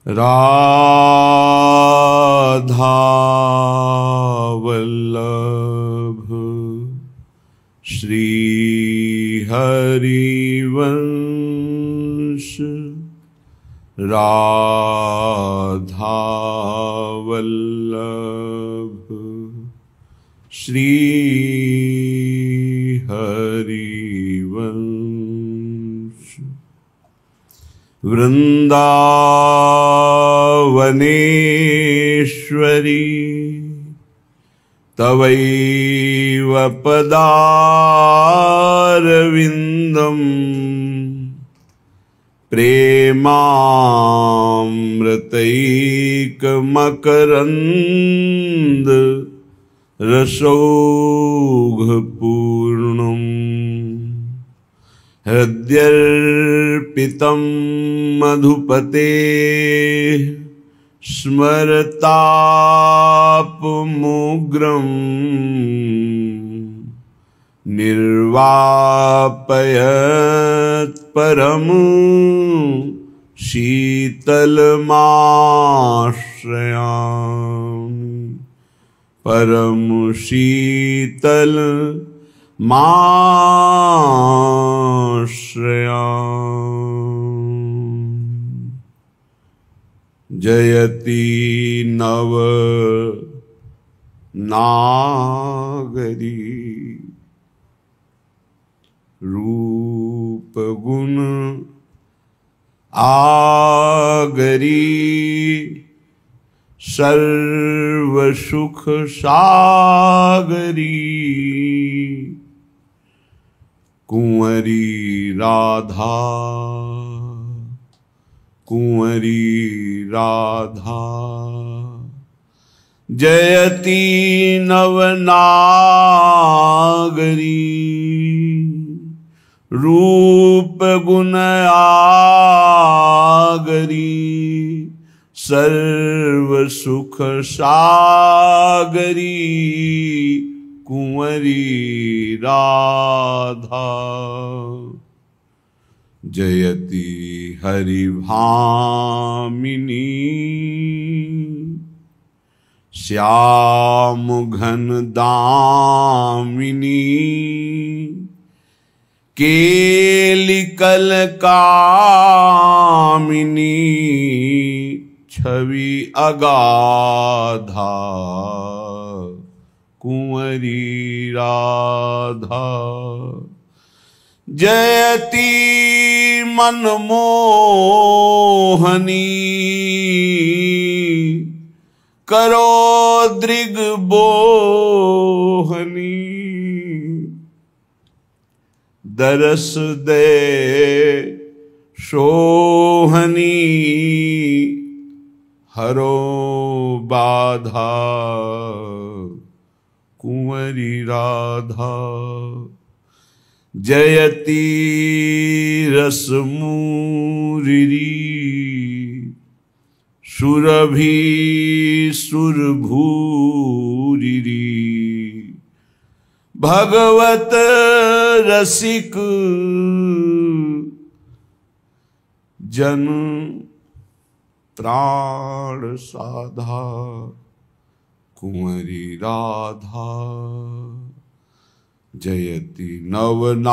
राधा वल्लभ श्री हरिवंश राधा वल्लभ श्री हरिवंश। वृंदावनेश्वरी तवैव पदारविन्दम् प्रेमामृतैकमकरन्द रसौघपूर्णम् हृद्यर्पितं मधुपते स्मरतापमुग्रम् निर्वापयत् परम शीतलमाश्रयामि परम शीतल माश्रयामि। जयति नव नागरी रूप गुण आगरी सर्व सुख सागरी कुंवरी राधा कुंवरी राधा। जयति नवनागरी रूप गुण आगरी सर्व सुख सागरी कुंवरी राधा। जयति हरिभामिनी श्याम घन दामिनी केलिकल कामिनी छवि अगाधा कुंवरी राधा। जयति मनमोहनी करोद्रिग बोहनी दरस दे सोहनी हरो बाधा कुंवरी राधा। जयति रसमूरिरी सुरभि सुरभूरिरी भगवत रसिक जन प्राण साधा कुंवरी राधा। जयति नवनागरी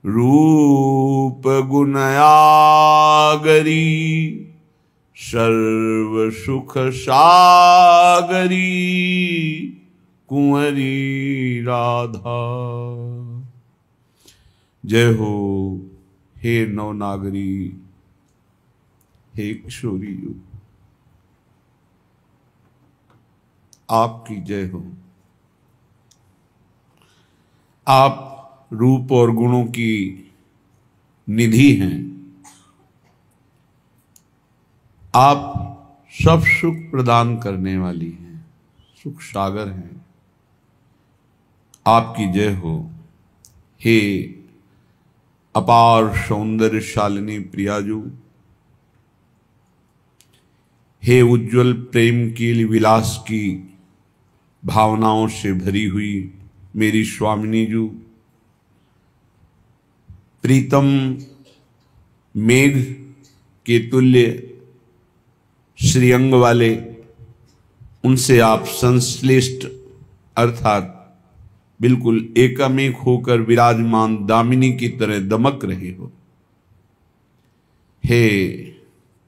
रूप गुणयागरी सर्व सुख सागरी कुंवरी राधा। जय हो हे नवनागरी हे किशोरी आपकी जय हो। आप रूप और गुणों की निधि हैं। आप सब सुख प्रदान करने वाली हैं, सुख सागर हैं। आपकी जय हो हे अपार सौंदर्यशालिनी प्रियाजू। हे उज्जवल प्रेम की विलास की भावनाओं से भरी हुई मेरी स्वामिनी जू। प्रीतम मेघ के तुल्य श्रीअंग वाले, उनसे आप संश्लिष्ट अर्थात बिल्कुल एकामेक होकर विराजमान दामिनी की तरह दमक रहे हो। हे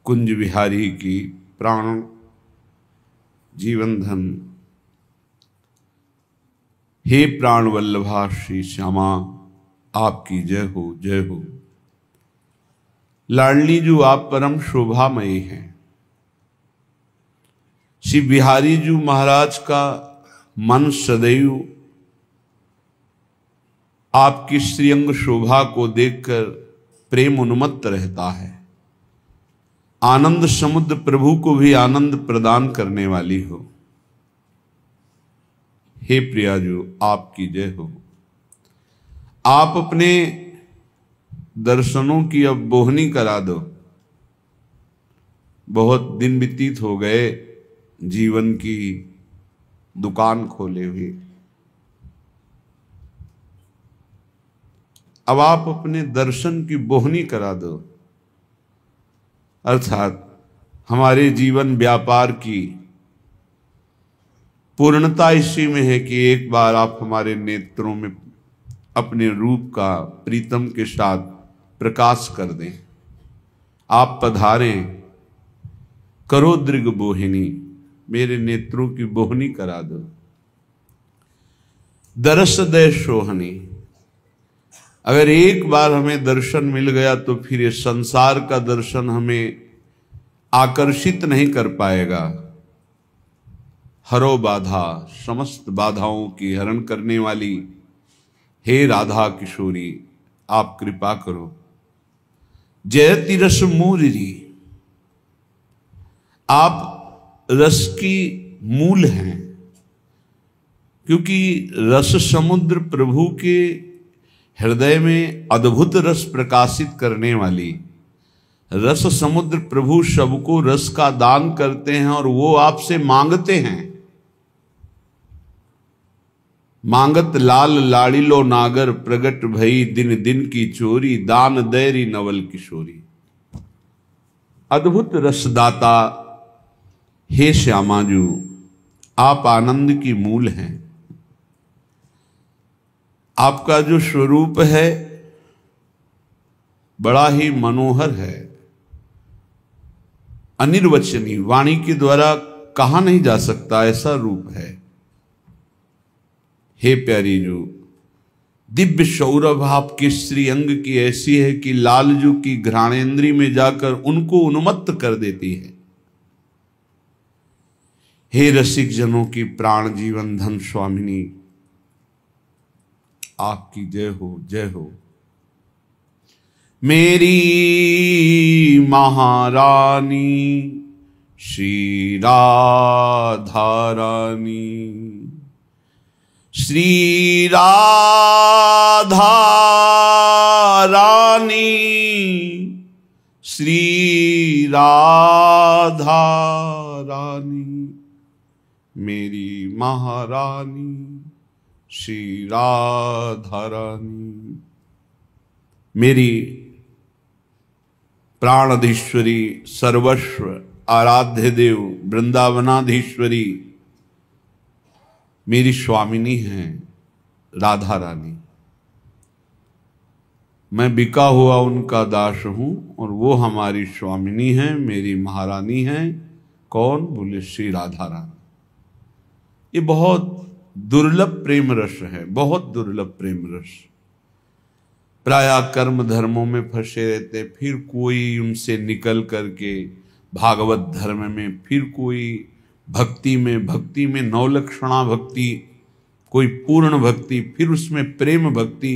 कुंज विहारी की प्राण जीवन धन, हे प्राण वल्लभा श्री श्यामा, आपकी जय हो, जय हो। लाडली जो आप परम शोभामयी हैं। श्री बिहारी जी महाराज का मन सदैव आपकी श्रीअंग शोभा को देखकर प्रेम उन्मत्त रहता है। आनंद समुद्र प्रभु को भी आनंद प्रदान करने वाली हो। हे प्रिया जो आपकी जय हो। आप अपने दर्शनों की अब बोहनी करा दो। बहुत दिन व्यतीत हो गए जीवन की दुकान खोले हुए। अब आप अपने दर्शन की बोहनी करा दो, अर्थात हमारे जीवन व्यापार की पूर्णता इसी में है कि एक बार आप हमारे नेत्रों में अपने रूप का प्रीतम के साथ प्रकाश कर दें। आप पधारें, करो दृग बोहिनी, मेरे नेत्रों की बोहनी करा दो। दरस दय शोहनी, अगर एक बार हमें दर्शन मिल गया तो फिर ये संसार का दर्शन हमें आकर्षित नहीं कर पाएगा। हरो बाधा, समस्त बाधाओं की हरण करने वाली हे राधा किशोरी, आप कृपा करो। जयति रस मूरी, आप रस की मूल हैं, क्योंकि रस समुद्र प्रभु के हृदय में अद्भुत रस प्रकाशित करने वाली रस समुद्र प्रभु सबको रस का दान करते हैं और वो आपसे मांगते हैं। मांगत लाल लाड़िलो नागर, प्रगट भई दिन दिन की चोरी, दान दैरी नवल किशोरी। अद्भुत रसदाता हे श्यामाजू, आप आनंद की मूल हैं। आपका जो स्वरूप है बड़ा ही मनोहर है, अनिर्वचनीय, वाणी के द्वारा कहा नहीं जा सकता ऐसा रूप है। हे प्यारी जो, दिव्य सौरभ आपके श्री अंग की ऐसी है कि लालजू की घ्राणेन्द्री में जाकर उनको उन्मत्त कर देती है। हे रसिक जनों की प्राण जीवन धन स्वामिनी, आपकी जय हो, जय हो। मेरी महारानी श्री राधा रानी, श्री राधा रानी, श्री राधा रानी, मेरी महारानी श्री राधा रानी, मेरी प्राणधीश्वरी, सर्वस्व आराध्य देव वृंदावनाधीश्वरी, मेरी स्वामिनी हैं राधा रानी। मैं बिका हुआ उनका दास हूं और वो हमारी स्वामिनी हैं, मेरी महारानी हैं। कौन? बोले श्री राधा रानी। ये बहुत दुर्लभ प्रेम रस है, बहुत दुर्लभ प्रेम रस। प्रायः कर्म धर्मों में फंसे रहते, फिर कोई उनसे निकल करके भागवत धर्म में, फिर कोई भक्ति में नवलक्षणा भक्ति, कोई पूर्ण भक्ति, फिर उसमें प्रेम भक्ति,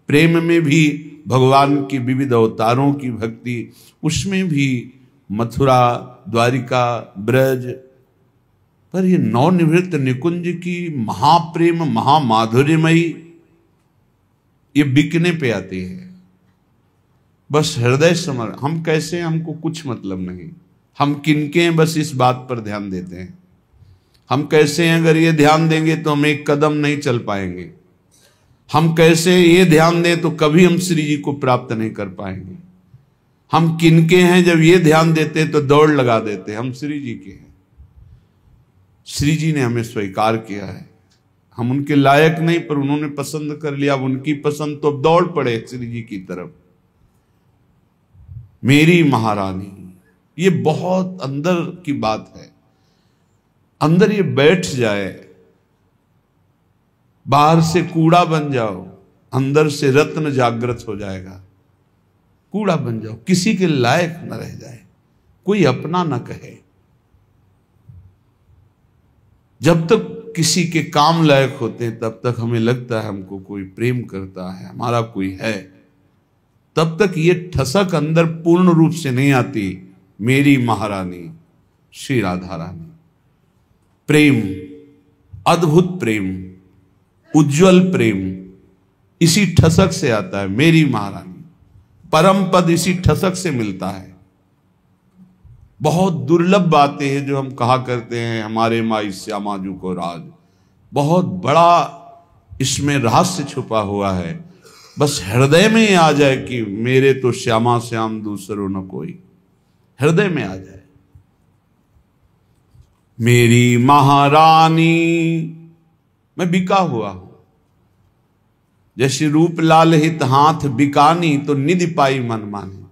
प्रेम में भी भगवान की विविध अवतारों की भक्ति, उसमें भी मथुरा, द्वारिका, ब्रज, पर ये नवनिवृत्त निकुंज की महाप्रेम महामाधुर्यमयी ये बिकने पे आती है। बस हृदय समर, हम कैसे, हमको कुछ मतलब नहीं, हम किनके हैं बस इस बात पर ध्यान देते हैं। हम कैसे हैं अगर ये ध्यान देंगे तो हम एक कदम नहीं चल पाएंगे। हम कैसे ये ध्यान दें तो कभी हम श्री जी को प्राप्त नहीं कर पाएंगे। हम किनके हैं जब ये ध्यान देते तो दौड़ लगा देते, हम श्री जी के हैं। श्री जी ने हमें स्वीकार किया है, हम उनके लायक नहीं पर उन्होंने पसंद कर लिया, अब उनकी पसंद तो दौड़ पड़े श्री जी की तरफ। मेरी महारानी, ये बहुत अंदर की बात है, अंदर ये बैठ जाए। बाहर से कूड़ा बन जाओ, अंदर से रत्न जागृत हो जाएगा। कूड़ा बन जाओ, किसी के लायक न रह जाए, कोई अपना न कहे। जब तक किसी के काम लायक होते हैं तब तक हमें लगता है हमको कोई प्रेम करता है, हमारा कोई है। तब तक ये ठसक अंदर पूर्ण रूप से नहीं आती। मेरी महारानी श्री राधा रानी, प्रेम, अद्भुत प्रेम, उज्जवल प्रेम इसी ठसक से आता है। मेरी महारानी, परम पद इसी ठसक से मिलता है। बहुत दुर्लभ बातें हैं जो हम कहा करते हैं, हमारे माई श्यामाजू को राज, बहुत बड़ा इसमें रहस्य छुपा हुआ है। बस हृदय में आ जाए कि मेरे तो श्यामा श्याम दूसरो न कोई, हृदय में आ जाए। मेरी महारानी, मैं बिका हुआ हूं, जैसे रूप लाल हित हाथ बिकानी तो निधि पाई मन मानी।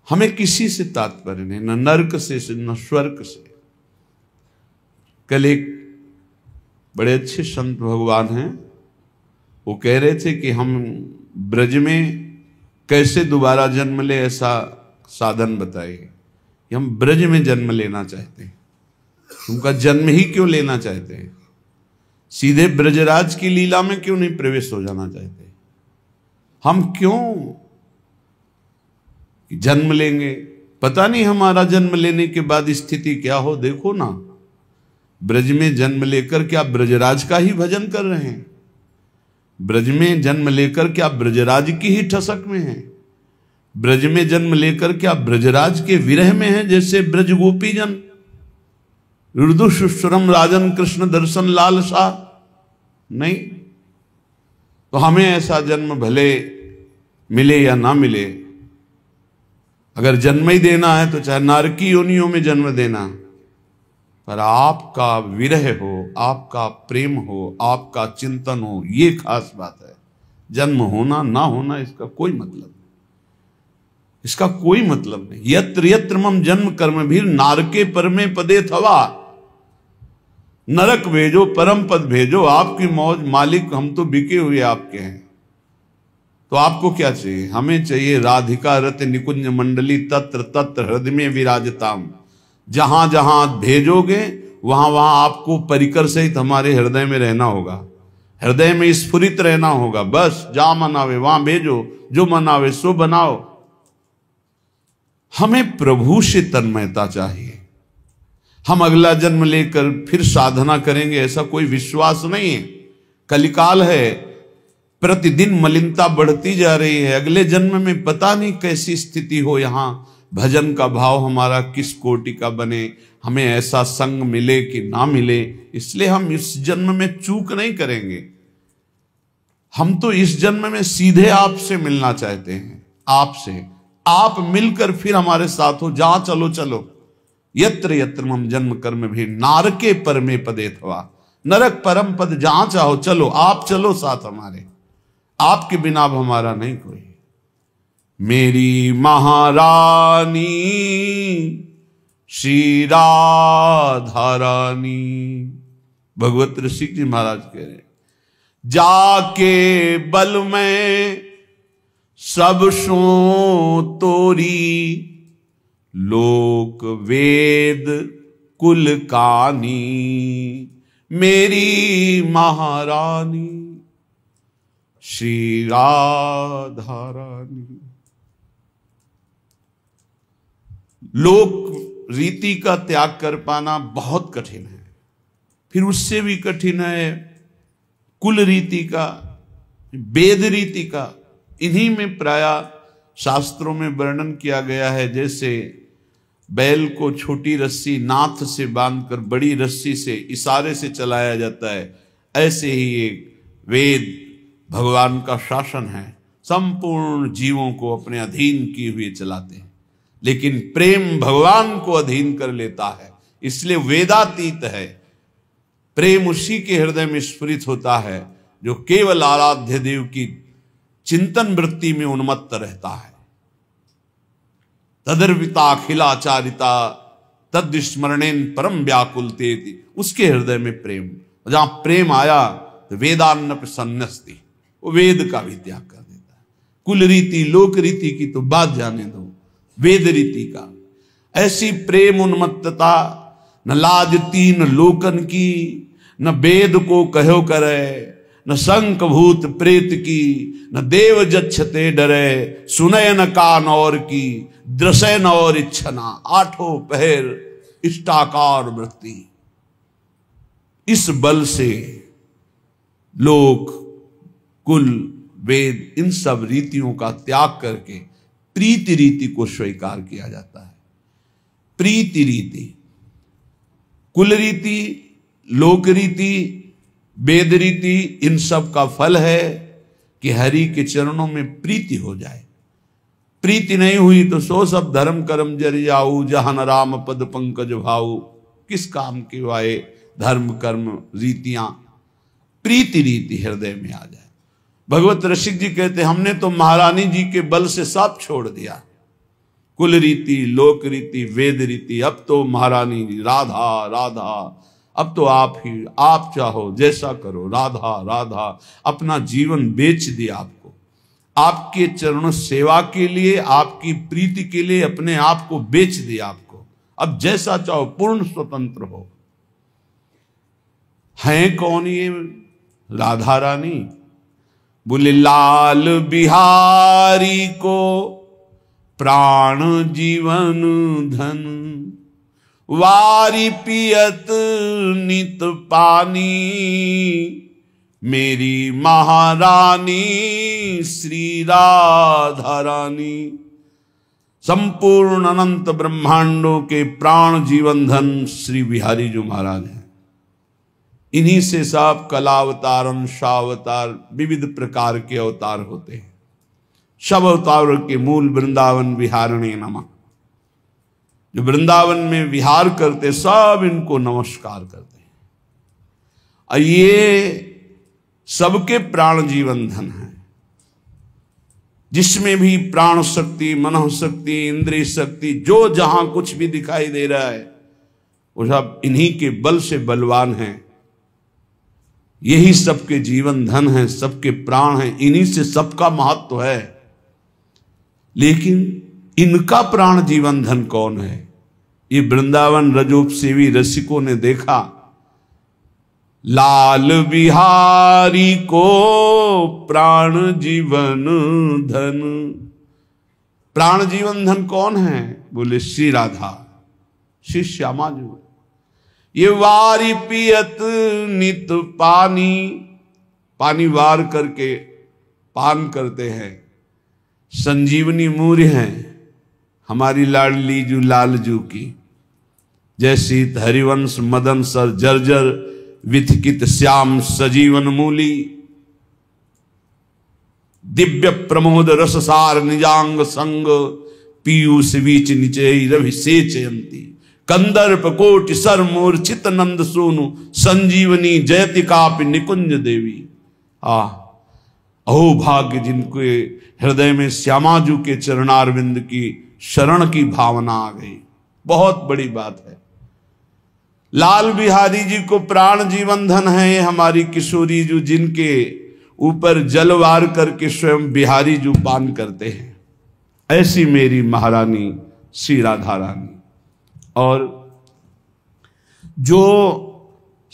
हमें किसी से तात्पर्य नहीं, न नरक से न स्वर्ग से। कल एक बड़े अच्छे संत भगवान हैं, वो कह रहे थे कि हम ब्रज में कैसे दोबारा जन्म ले, ऐसा साधन बताइए। हम ब्रज में जन्म लेना चाहते हैं, उनका जन्म ही क्यों लेना चाहते हैं? सीधे ब्रजराज की लीला में क्यों नहीं प्रवेश हो जाना चाहते? हम क्यों जन्म लेंगे? पता नहीं हमारा जन्म लेने के बाद स्थिति क्या हो। देखो ना, ब्रज में जन्म लेकर क्या ब्रजराज का ही भजन कर रहे हैं? ब्रज में जन्म लेकर क्या ब्रजराज की ही ठसक में है? ब्रज में जन्म लेकर क्या ब्रजराज के विरह में है? जैसे ब्रज गोपी जन रुदु सुरम राजन कृष्ण दर्शन लालसा नहीं। तो हमें ऐसा जन्म भले मिले या ना मिले, अगर जन्म ही देना है तो चाहे नारकी योनियों में जन्म देना, पर आपका विरह हो, आपका प्रेम हो, आपका चिंतन हो, ये खास बात है। जन्म होना ना होना इसका कोई मतलब नहीं, इसका कोई मतलब नहीं। यत्र यत्र मम जन्म कर्म भी नारके परमे पदे थवा, नरक भेजो परम पद भेजो, आपकी मौज मालिक, हम तो बिके हुए आपके हैं। तो आपको क्या चाहिए? हमें चाहिए राधिका रत निकुंज मंडली तत्र तत्र हृदय में विराजताम। जहां जहां भेजोगे वहां वहां आपको परिकर सहित हमारे हृदय में रहना होगा, हृदय में स्फुरित रहना होगा। बस जहां मनावे वहां भेजो, जो मनावे सो बनाओ। हमें प्रभु से तन्मयता चाहिए। हम अगला जन्म लेकर फिर साधना करेंगे ऐसा कोई विश्वास नहीं है। कलिकाल है, प्रतिदिन मलिनता बढ़ती जा रही है। अगले जन्म में पता नहीं कैसी स्थिति हो, यहां भजन का भाव हमारा किस कोटि का बने, हमें ऐसा संग मिले कि ना मिले। इसलिए हम इस जन्म में चूक नहीं करेंगे। हम तो इस जन्म में सीधे आपसे मिलना चाहते हैं, आपसे। आप मिलकर फिर हमारे साथ हो, जहां चलो चलो। यत्र यत्र मम जन्म कर्म भी नारके परमे पदे थवा, नरक परम पद जहां चाहो चलो, आप चलो साथ हमारे, आपके बिना अब हमारा नहीं कोई। मेरी महारानी श्री राधा रानी, भगवत ऋषि जी महाराज कह रहे हैं, जाके बल में सब सो तोरी, लोक वेद कुल कानी, मेरी महारानी श्री राधा रानी। लोक रीति का त्याग कर पाना बहुत कठिन है, फिर उससे भी कठिन है कुल रीति का, वेद रीति का। इन्हीं में प्राय शास्त्रों में वर्णन किया गया है, जैसे बैल को छोटी रस्सी नाथ से बांधकर बड़ी रस्सी से इशारे से चलाया जाता है, ऐसे ही एक वेद भगवान का शासन है, संपूर्ण जीवों को अपने अधीन किए हुए चलाते हैं, लेकिन प्रेम भगवान को अधीन कर लेता है, इसलिए वेदातीत है। प्रेम उसी के हृदय में स्फुरित होता है जो केवल आराध्य देव की चिंतन वृत्ति में उन्मत्त रहता है। तदर्विता अखिलाचारिता तद स्मरणेन परम व्याकुलते, उसके हृदय में प्रेम, जहां प्रेम आया तो वेदान्न प्रसन्नस्ति, वो वेद का भी त्याग कर देता है। कुल रीति लोक रीति की तो बात जाने दो, वेद रीति का ऐसी प्रेम उन्मत्तता न लाज तीन लोकन की, न वेद को कहो करे, न शंख भूत प्रेत की, न देव जच्छते डरे, सुनय न कान और की, दृशय न और इच्छना, आठों पहर इष्टाकार वृत्ति। इस बल से लोक कुल वेद इन सब रीतियों का त्याग करके प्रीति रीति को स्वीकार किया जाता है। प्रीति रीति, कुल रीति, लोक रीति, वेद रीति, इन सब का फल है कि हरि के चरणों में प्रीति हो जाए। प्रीति नहीं हुई तो सो सब धर्म कर्म जर जाऊ, जहान राम पद पंकज भाऊ। किस काम के वाए धर्म कर्म रीतियां, प्रीति रीति हृदय में आ जाए। भगवत रसिक जी कहते हमने तो महारानी जी के बल से सब छोड़ दिया, कुल रीति लोक रीति वेद रीति, अब तो महारानी जी राधा राधा, अब तो आप ही, आप चाहो जैसा करो, राधा राधा, अपना जीवन बेच दिया आपको, आपके चरणों सेवा के लिए, आपकी प्रीति के लिए अपने आप को बेच दिया आपको, अब जैसा चाहो पूर्ण स्वतंत्र हो। हैं कौन ये राधा रानी? बोले लाल बिहारी को प्राण जीवन धन, वारी पियत नित पानी, मेरी महारानी श्री राधा रानी। संपूर्ण अनंत ब्रह्मांडों के प्राण जीवन धन श्री बिहारी जो महाराज हैं। इन्हीं से सब कलावतार, अंशावतार, विविध प्रकार के अवतार होते हैं। सब अवतारों के मूल वृंदावन विहारणे नमः। जो वृंदावन में विहार करते सब इनको नमस्कार करते हैं। और ये सबके प्राण जीवन धन है। जिसमें भी प्राण शक्ति, मनः शक्ति, इंद्रिय शक्ति, जो जहां कुछ भी दिखाई दे रहा है वो सब इन्हीं के बल से बलवान है। यही सबके जीवन धन है, सबके प्राण हैं, इन्हीं से सबका महत्व है। लेकिन इनका प्राण जीवन धन कौन है? ये वृंदावन रजोप सेवी रसिकों ने देखा, लाल बिहारी को प्राण जीवन धन। प्राण जीवन धन कौन है? बोले श्री राधा, श्री श्यामा जी। ये वारी पियत नित पानी, पानी वार करके पान करते हैं। संजीवनी मूर्य हैं हमारी लाडली जू लालजू की। जैसी हरिवंश मदन सर जर्जर विथिकित श्याम सजीवन मूली, दिव्य प्रमोद रससार निजांग संग, पीयूष बीच निचे रभिषेचयंती, कंदर्प कोटि सर मूर्छित नंद सोनु, संजीवनी जयति कापि निकुंज देवी। अहो भाग्य जिनके हृदय में श्यामाजू के चरणारविंद की शरण की भावना आ गई। बहुत बड़ी बात है। लाल बिहारी जी को प्राण जीवन धन है हमारी किशोरी जू, जिनके ऊपर जलवार करके स्वयं बिहारी जू पान करते हैं। ऐसी मेरी महारानी श्री राधा रानी। और जो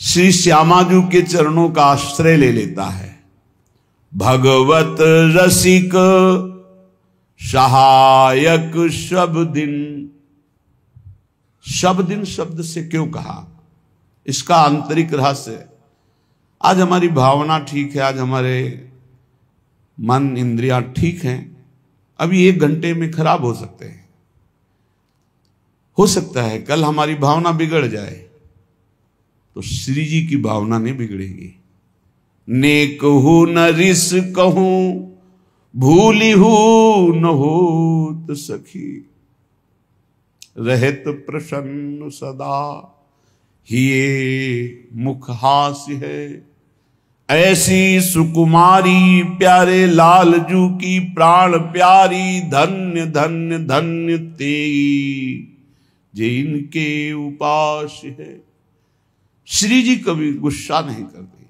श्री श्यामाजू के चरणों का आश्रय ले लेता है, भगवत रसिक सहायक शब्दिन। शब्दिन शब्द से क्यों कहा? इसका आंतरिक रहस्य। आज हमारी भावना ठीक है, आज हमारे मन इंद्रियां ठीक हैं, अभी 1 घंटे में खराब हो सकते हैं। हो सकता है कल हमारी भावना बिगड़ जाए, तो श्री जी की भावना नहीं बिगड़ेगी। नेक हूं न रिस कहूं भूली हूं न होत सखी, रहत प्रसन्न सदा, हिये मुख हास्य है। ऐसी सुकुमारी प्यारे लाल जू की प्राण प्यारी, धन्य धन्य धन्य तेई जे इनके उपास है। श्री जी कभी गुस्सा नहीं करते,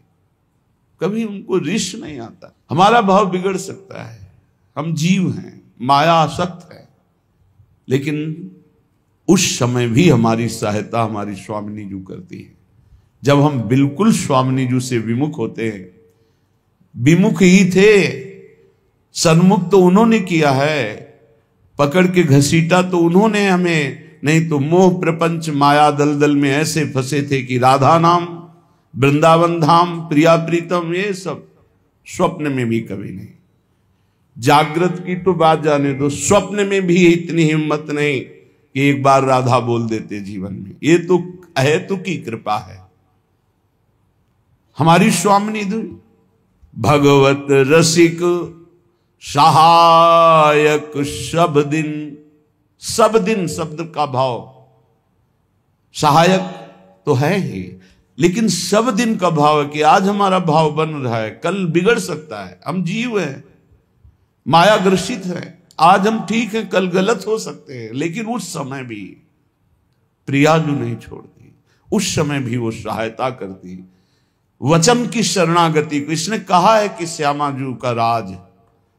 कभी उनको रिश नहीं आता। हमारा भाव बिगड़ सकता है, हम जीव हैं, माया आसक्त है, लेकिन उस समय भी हमारी सहायता हमारी स्वामिनी जू करती है। जब हम बिल्कुल स्वामिनी जू से विमुख होते हैं, विमुख ही थे, सन्मुख तो उन्होंने किया है, पकड़ के घसीटा तो उन्होंने हमें, नहीं तो मोह प्रपंच माया दलदल में ऐसे फंसे थे कि राधा नाम, वृंदावन धाम, प्रिया प्रीतम, ये सब स्वप्न में भी कभी नहीं। जागृत की तो बात जाने दो, स्वप्न में भी इतनी हिम्मत नहीं कि एक बार राधा बोल देते जीवन में। ये तो अहेतु की कृपा है हमारी स्वामिनी देवी। भगवत रसिक सहायक सब दिन, सब दिन शब्द का भाव, सहायक तो है ही, लेकिन सब दिन का भाव है कि आज हमारा भाव बन रहा है, कल बिगड़ सकता है। हम जीव हैं, माया ग्रसित है, आज हम ठीक है, कल गलत हो सकते हैं, लेकिन उस समय भी प्रिया जो नहीं छोड़ती, उस समय भी वो सहायता करती। वचन की शरणागति को इसने कहा है कि श्यामाजू का राज,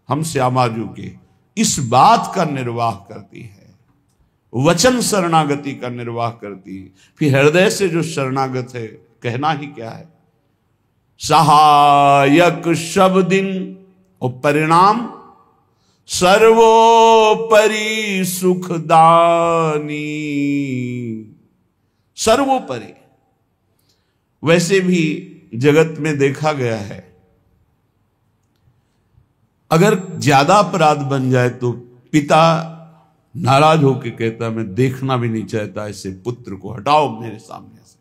हम श्यामाजू के, इस बात का निर्वाह करती है, वचन शरणागति का निर्वाह करती है। फिर हृदय से जो शरणागत है, कहना ही क्या है, सहायक सब दिन, और परिणाम सर्वोपरि सुखदानी, सर्वोपरि। वैसे भी जगत में देखा गया है, अगर ज्यादा अपराध बन जाए तो पिता नाराज होकर कहता मैं देखना भी नहीं चाहता ऐसे पुत्र को, हटाओ मेरे सामने से।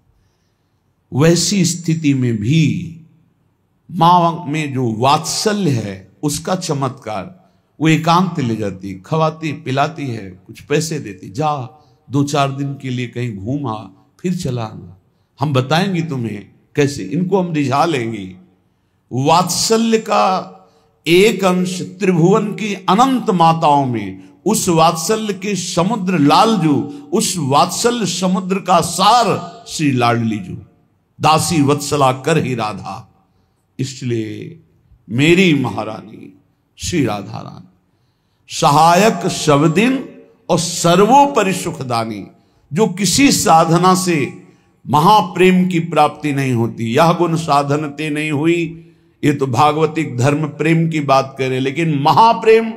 वैसी स्थिति में भी मां में जो वात्सल्य है उसका चमत्कार, वो एकांत ले जाती, खवाती पिलाती है, कुछ पैसे देती, जा 2-4 दिन के लिए कहीं घूम आ, फिर चला आना, हम बताएंगे तुम्हें कैसे, इनको हम रिझा लेंगे। वात्सल्य का एक अंश त्रिभुवन की अनंत माताओं में, उस वात्सल्य के समुद्र लालजू, उस वात्सल्य समुद्र का सार श्री लाडलीजू, दासी वत्सला कर ही राधा। इसलिए मेरी महारानी श्री राधा रानी सहायक शब्दिन और सर्वोपरि सुखदानी, जो किसी साधना से महाप्रेम की प्राप्ति नहीं होती। यह गुण साधनते नहीं हुई, ये तो भागवतिक धर्म प्रेम की बात करे, लेकिन महाप्रेम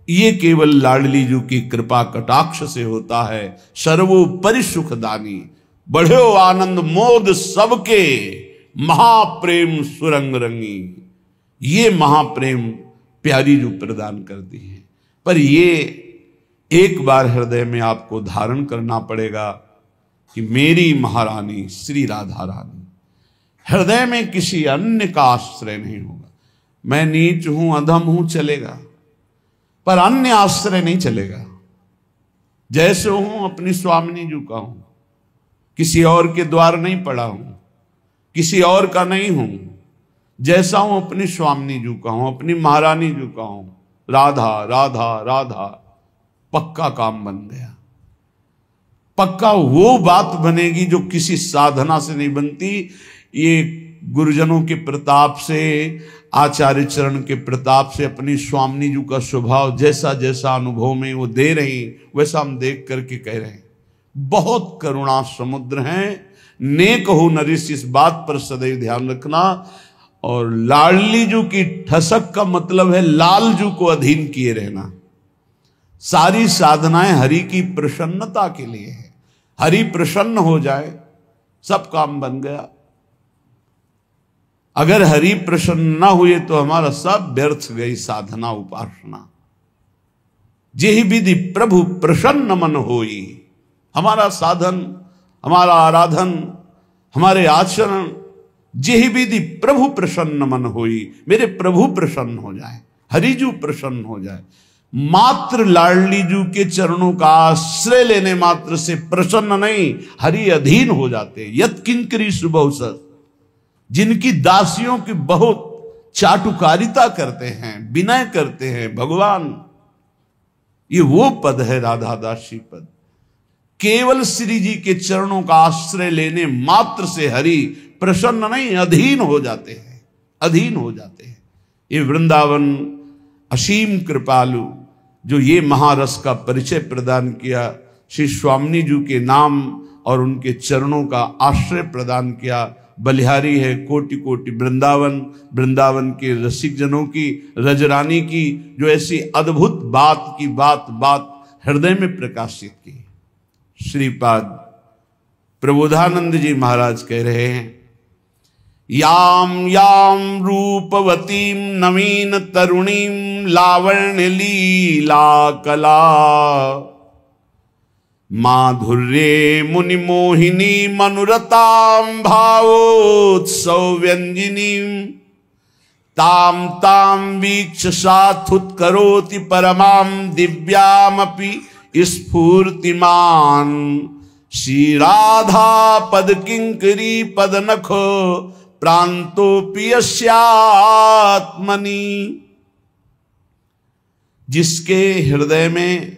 ये केवल लाडलीजू की कृपा कटाक्ष से होता है। सर्वोपरि सुखदानी, बढ़ो आनंद मोद सबके, महाप्रेम सुरंग रंगी, ये महाप्रेम प्यारी जो प्रदान करती है। पर ये एक बार हृदय में आपको धारण करना पड़ेगा कि मेरी महारानी श्री राधा रानी, हृदय में किसी अन्य का आश्रय नहीं होगा। मैं नीच हूं, अधम हूं, चलेगा, पर अन्य आश्रय नहीं चलेगा। जैसे हूं अपनी स्वामिनी जी का हूं, किसी और के द्वार नहीं पड़ा हूं, किसी और का नहीं हूं। जैसा हूं अपनी स्वामिनी जी का हूं, अपनी महारानी जी का हूं। राधा राधा राधा, पक्का काम बन गया। पक्का वो बात बनेगी जो किसी साधना से नहीं बनती। ये गुरुजनों के प्रताप से, आचार्य चरण के प्रताप से, अपनी स्वामिनी जी का स्वभाव जैसा जैसा अनुभव में वो दे रही, वैसा हम देख करके कह रहे हैं। बहुत करुणा समुद्र हैं, नेक हो नरेश, इस बात पर सदैव ध्यान रखना। और लाडलीजू की ठसक का मतलब है लालजू को अधीन किए रहना। सारी साधनाएं हरि की प्रसन्नता के लिए है। हरि प्रसन्न हो जाए, सब काम बन गया। अगर हरि प्रसन्न ना हुए तो हमारा सब व्यर्थ गई साधना उपासना। जेहि विधि प्रभु प्रसन्न मन होई, हमारा साधन, हमारा आराधन, हमारे आचरण, जेहि विधि प्रभु प्रसन्न मन होई, मेरे प्रभु प्रसन्न हो जाए, हरिजू प्रसन्न हो जाए। मात्र लाडली जू के चरणों का आश्रय लेने मात्र से प्रसन्न नहीं, हरि अधीन हो जाते। यत किंकरी सुबहुसत, जिनकी दासियों की बहुत चाटुकारिता करते हैं, विनय करते हैं भगवान, ये वो पद है राधा दासी पद। केवल श्री जी के चरणों का आश्रय लेने मात्र से हरि प्रसन्न नहीं, अधीन हो जाते हैं, अधीन हो जाते हैं। ये वृंदावन असीम कृपालु जो ये महारस का परिचय प्रदान किया, श्री स्वामी जी के नाम और उनके चरणों का आश्रय प्रदान किया, बलिहारी है कोटि कोटि वृंदावन। वृंदावन के रसिक जनों की, रजरानी की जो ऐसी अद्भुत बात की बात हृदय में प्रकाशित की। श्रीपाद प्रबोधानंद जी महाराज कह रहे हैं, याम याम रूपवतीम नवीन तरुणीम लावण्य लीला कला माधुर्ये मुनि मोहिनी मनुरताम भावोत्सव व्यंजिनीम ताम ताम वीक्ष साथुत करोति परमाम दिव्यामपि स्फूर्तिमान श्री राधा पद किंकरी पद नखो प्रांतोपि यस्यात्मनि। जिसके हृदय में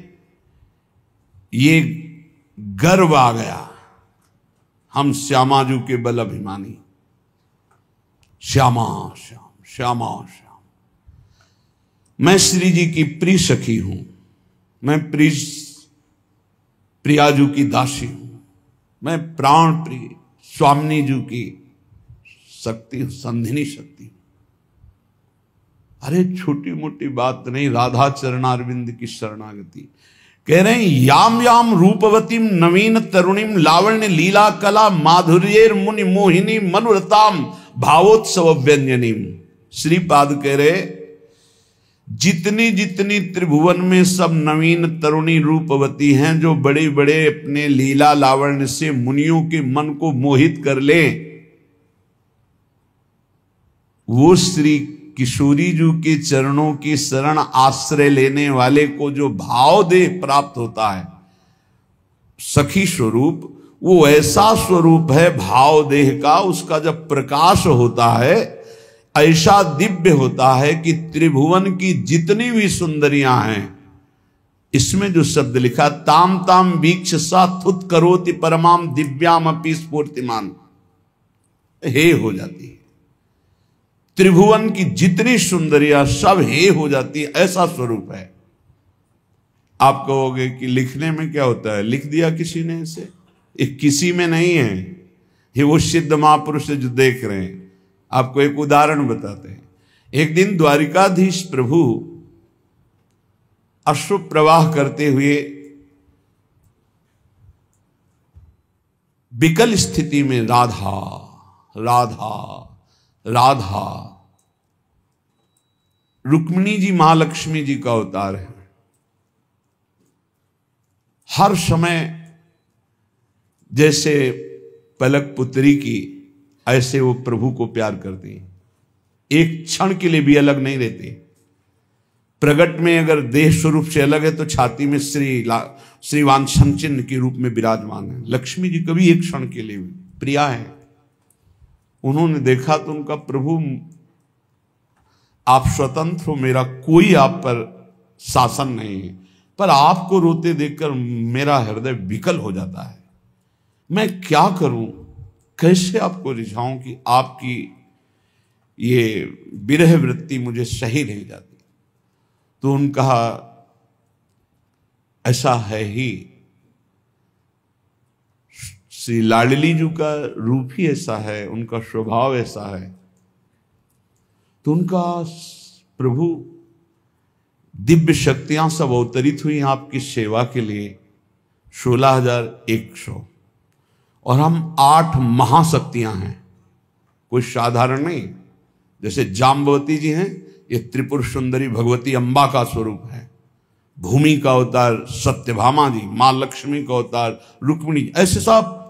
ये गर्व आ गया, हम श्यामाजू के बल अभिमानी, श्यामा श्याम श्यामा श्याम, मैं श्री जी की प्रिय सखी हूं, मैं प्रियाजू की दासी हूं, मैं प्राण प्रिय स्वामी जू की शक्ति, संधिनी शक्ति। अरे छोटी मोटी बात नहीं, राधा चरणारविंद की शरणागति। कह रहे हैं याम याम रूपवतीम नवीन तरुणीम लावण्य लीला कला माधुर्येर मुनि मोहिनी मनुरताम भावोत्सव व्यंजनीम। श्रीपाद कह रहे जितनी जितनी त्रिभुवन में सब नवीन तरुणी रूपवती हैं, जो बड़े बड़े अपने लीला लावण्य से मुनियों के मन को मोहित कर ले, वो श्री किशोरी जी के चरणों की शरण आश्रय लेने वाले को जो भाव देह प्राप्त होता है, सखी स्वरूप, वो ऐसा स्वरूप है भाव देह का, उसका जब प्रकाश होता है ऐसा दिव्य होता है कि त्रिभुवन की जितनी भी सुंदरियां हैं, इसमें जो शब्द लिखा ताम ताम वीक्ष साथुत करोति परमाम दिव्याम अपि स्फूर्तिमान, हे हो जाती है। त्रिभुवन की जितनी सुंदरियां सब हे हो जाती है, ऐसा स्वरूप है। आप कहोगे कि लिखने में क्या होता है, लिख दिया किसी ने इसे, ये किसी में नहीं है, ये वो सिद्ध महापुरुष जो देख रहे हैं। आपको एक उदाहरण बताते हैं। एक दिन द्वारिकाधीश प्रभु अश्रु प्रवाह करते हुए विकल स्थिति में राधा राधा राधा, रुक्मिणी जी महालक्ष्मी जी का अवतार है, हर समय जैसे पलक पुत्री की ऐसे वो प्रभु को प्यार करती हैं, एक क्षण के लिए भी अलग नहीं रहती। प्रगट में अगर देह स्वरूप से अलग है तो छाती में श्री वांछन चिन्ह के रूप में विराजमान है। लक्ष्मी जी कभी एक क्षण के लिए भी प्रिया है। उन्होंने देखा तो उनका प्रभु आप स्वतंत्र हो, मेरा कोई आप पर शासन नहीं है, पर आपको रोते देखकर मेरा हृदय विकल हो जाता है। मैं क्या करूं, कैसे आपको रिझाऊं कि आपकी ये विरह वृत्ति मुझे सही नहीं जाती। तो उन्होंने कहा ऐसा है ही, श्री लाडली जी का रूप ही ऐसा है, उनका स्वभाव ऐसा है। तो उनका प्रभु दिव्य शक्तियां सब अवतरित हुई आपकी सेवा के लिए, 16,100, और हम 8 महाशक्तियां हैं, कोई साधारण नहीं। जैसे जाम्बवती जी हैं, ये त्रिपुर सुंदरी भगवती अम्बा का स्वरूप है। भूमि का अवतार सत्यभामा जी, मां लक्ष्मी का अवतार रुक्मिणी, ऐसे सब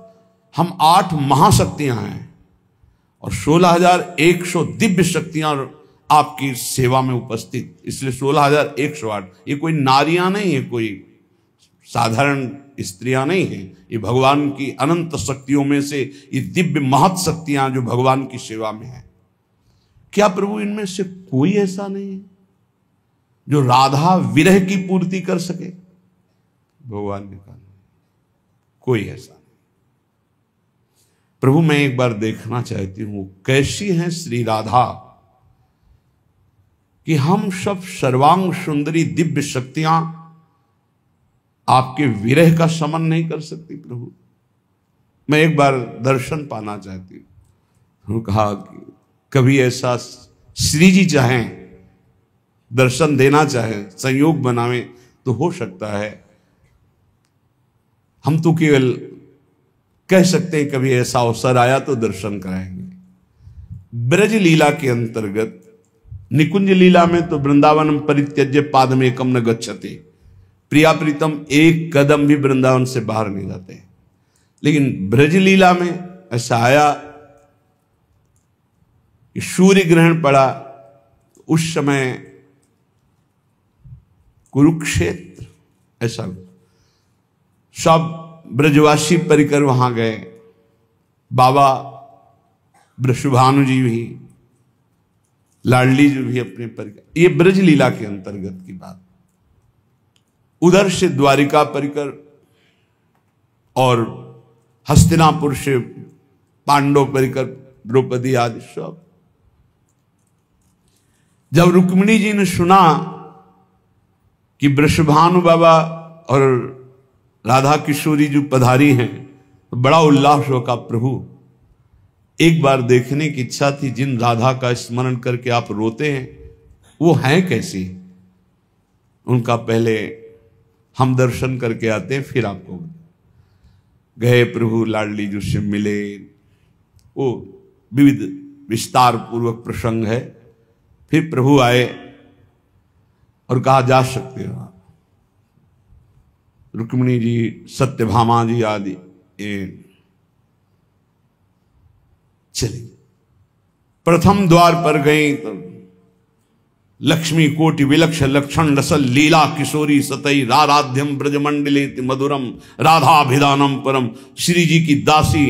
हम 8 महाशक्तियां हैं और 16,100 दिव्य शक्तियां आपकी सेवा में उपस्थित। इसलिए 16,108 ये कोई नारियां नहीं है, कोई साधारण स्त्रियां नहीं है, ये भगवान की अनंत शक्तियों में से ये दिव्य महत शक्तियां जो भगवान की सेवा में है। क्या प्रभु इनमें से कोई ऐसा नहीं है जो राधा विरह की पूर्ति कर सके? भगवान ने कहा कोई ऐसा नहीं। प्रभु मैं एक बार देखना चाहती हूं कैसी हैं श्री राधा कि हम सब सर्वांग सुंदरी दिव्य शक्तियां आपके विरह का शमन नहीं कर सकती। प्रभु मैं एक बार दर्शन पाना चाहती हूं। उन्होंने कहा कि कभी ऐसा श्री जी चाहें, दर्शन देना चाहें, संयोग बनावे तो हो सकता है। हम तो केवल कह सकते हैं कभी ऐसा अवसर आया तो दर्शन कराएंगे। ब्रज लीला के अंतर्गत निकुंज लीला में तो वृंदावन परित्यज्य पादमेकम न गच्छते, प्रिया प्रीतम एक कदम भी वृंदावन से बाहर नहीं जाते। लेकिन ब्रज लीला में ऐसा आया कि सूर्य ग्रहण पड़ा, उस समय कुरुक्षेत्र ऐसा सब ब्रजवासी परिकर वहां गए। बाबा वृषभानु जी भी, लाडली जी भी अपने परिकर। ये ब्रज लीला के अंतर्गत की बात। उधर से द्वारिका परिकर और हस्तिनापुर से पांडव परिकर, द्रौपदी आदि सब। जब रुक्मिणी जी ने सुना कि वृषभानु बाबा और राधा किशोरी जो पधारी हैं तो बड़ा उल्लास होगा। प्रभु एक बार देखने की इच्छा थी, जिन राधा का स्मरण करके आप रोते हैं वो हैं कैसी, उनका पहले हम दर्शन करके आते हैं फिर आपको। गए प्रभु, लाडली जी से मिले, वो विविध विस्तार पूर्वक प्रसंग है। फिर प्रभु आए और कहा जा सकते हो आप। रुक्मिणी जी, सत्यभामा जी आदि चली। प्रथम द्वार पर गई तो लक्ष्मी कोटि विलक्ष लक्षण रसल लीला किशोरी सतई राराध्यम ब्रजमंडले मधुरम राधाभिधानम परम। श्री जी की दासी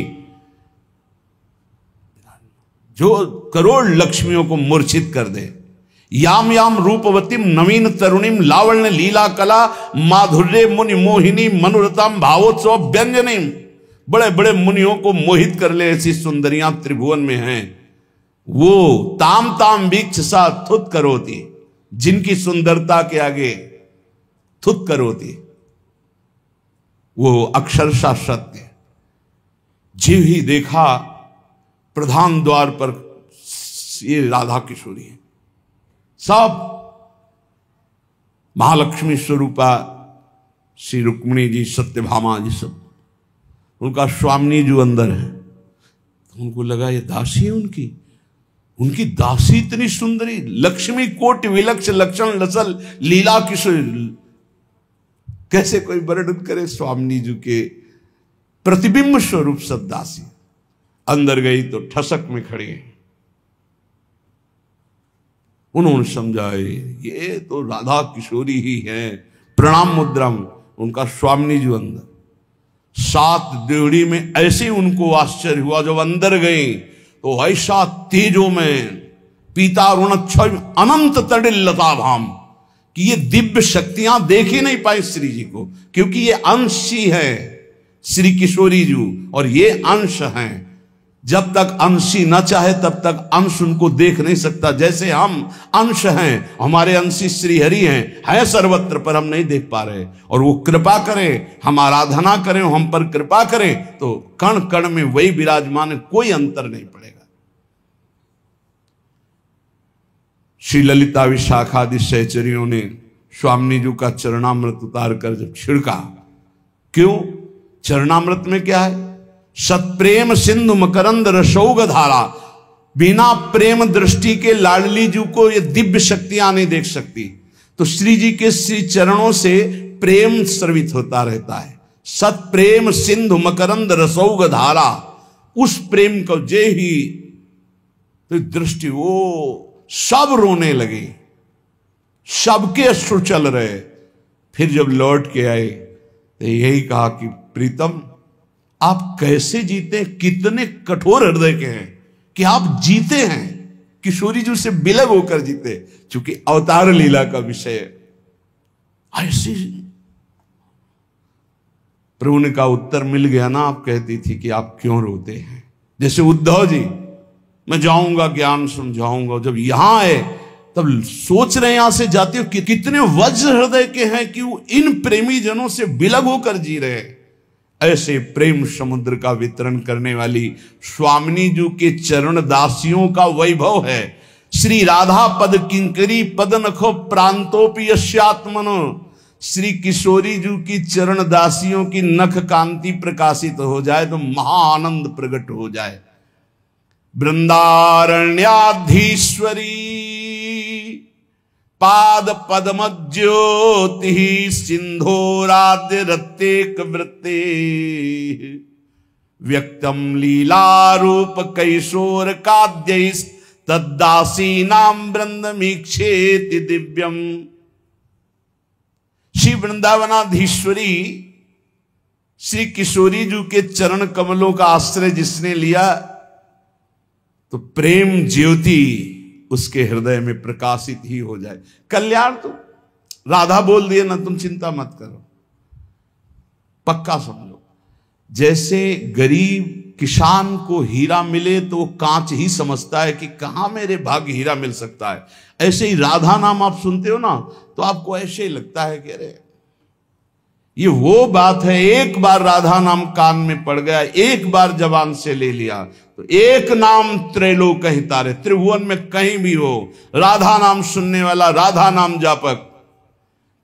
जो करोड़ लक्ष्मियों को मूर्छित कर दे। याम याम रूपवतीम नवीन तरुणीम लावण्य लीला कला माधुर्य मुनि मोहिनी मनोरतम भावोत्सव व्यंजनीम। बड़े बड़े मुनियों को मोहित कर ले ऐसी सुंदरियां त्रिभुवन में हैं। वो ताम ताम वीक्ष सा थुत करोती, जिनकी सुंदरता के आगे थुत करोती, वो अक्षरशः सत्य। जीव ही देखा प्रधान द्वार पर ये राधा किशोरी है, सब महालक्ष्मी स्वरूपा श्री रुक्मिणी जी, सत्यभामा जी सब। उनका स्वामी जो अंदर है तो उनको लगा ये दासी है उनकी। उनकी दासी इतनी सुंदरी, लक्ष्मी कोटि विलक्ष लक्षण रसल लीला किशोर। कैसे कोई वर्णन करे स्वामी जी के प्रतिबिंब स्वरूप सब दासी। अंदर गई तो ठसक में खड़ी है। उन्होंने समझा ये तो राधा किशोरी ही है। प्रणाम मुद्रा में उनका स्वामी जी अंदर। 7 देवड़ी में ऐसे उनको आश्चर्य हुआ। जब अंदर गए तो ऐसा तेजो में पीता ऋणक्षय अनंत तडिल लता भाम कि ये दिव्य शक्तियां देख ही नहीं पाए श्री जी को, क्योंकि ये अंश ही है श्री किशोरी जी और ये अंश हैं। जब तक अंशी न चाहे तब तक अंश उनको देख नहीं सकता। जैसे हम अंश हैं, हमारे अंशी श्री हरि हैं, है सर्वत्र पर हम नहीं देख पा रहे। और वो कृपा करें, हम आराधना करें, हम पर कृपा करें तो कण कण में वही विराजमान है, कोई अंतर नहीं पड़ेगा। श्री ललिता विशाखादि सहचरियों ने स्वामी जी का चरणामृत उतार कर जब छिड़का, क्यों? चरणामृत में क्या है? सत्प्रेम सिंधु मकरंद रसौग धारा। बिना प्रेम दृष्टि के लाडली जी को ये दिव्य शक्तियां नहीं देख सकती। तो श्री जी के श्री चरणों से प्रेम स्रवित होता रहता है। सत्प्रेम सिंधु मकरंद रसौग धारा, उस प्रेम को जे ही तो दृष्टि वो सब रोने लगे, सबके अश्रु चल रहे। फिर जब लौट के आए तो यही कहा कि प्रीतम आप कैसे जीते, कितने कठोर हृदय के हैं कि आप जीते हैं, किशोरी जी से बिलग होकर जीते, चूंकि अवतार लीला का विषय ऐसी। प्रभु ने कहा उत्तर मिल गया ना, आप कहती थी कि आप क्यों रोते हैं। जैसे उद्धव जी, मैं जाऊंगा ज्ञान समझाऊंगा, जब यहां आए तब सोच रहे हैं यहां से जाते हो कि कितने वज्र हृदय के हैं कि वो इन प्रेमी जनों से बिलग होकर जी रहे हैं। ऐसे प्रेम समुद्र का वितरण करने वाली स्वामिनी जी के चरण दासियों का वैभव है। श्री राधा पद किंकरी पद नखो प्रांतोपि यस्यात्मनो, श्री किशोरी जी की चरण दासियों की नख कांति प्रकाशित हो जाए तो महाआनंद प्रकट हो जाए। वृंदारण्याधीश्वरी पाद पद्म ज्योति सिंधोराद्य रत्तेक वृत्ते, व्यक्तम लीलारूप कैशोर काद्य तद्दासी नाम वृंदमीक्षेति दिव्यम। श्री वृंदावनाधीश्वरी श्री किशोरी जी के चरण कमलों का आश्रय जिसने लिया तो प्रेम ज्योति उसके हृदय में प्रकाशित ही हो जाए। कल्याण तो राधा बोल दिए ना, तुम चिंता मत करो, पक्का समझो। जैसे गरीब किसान को हीरा मिले तो वो कांच ही समझता है कि कहां मेरे भाग्य हीरा मिल सकता है, ऐसे ही राधा नाम आप सुनते हो ना तो आपको ऐसे ही लगता है कि अरे ये वो बात है। एक बार राधा नाम कान में पड़ गया, एक बार जबान से ले लिया तो एक नाम त्रैलोक हितारे, त्रिभुवन में कहीं भी हो राधा नाम सुनने वाला, राधा नाम जापक।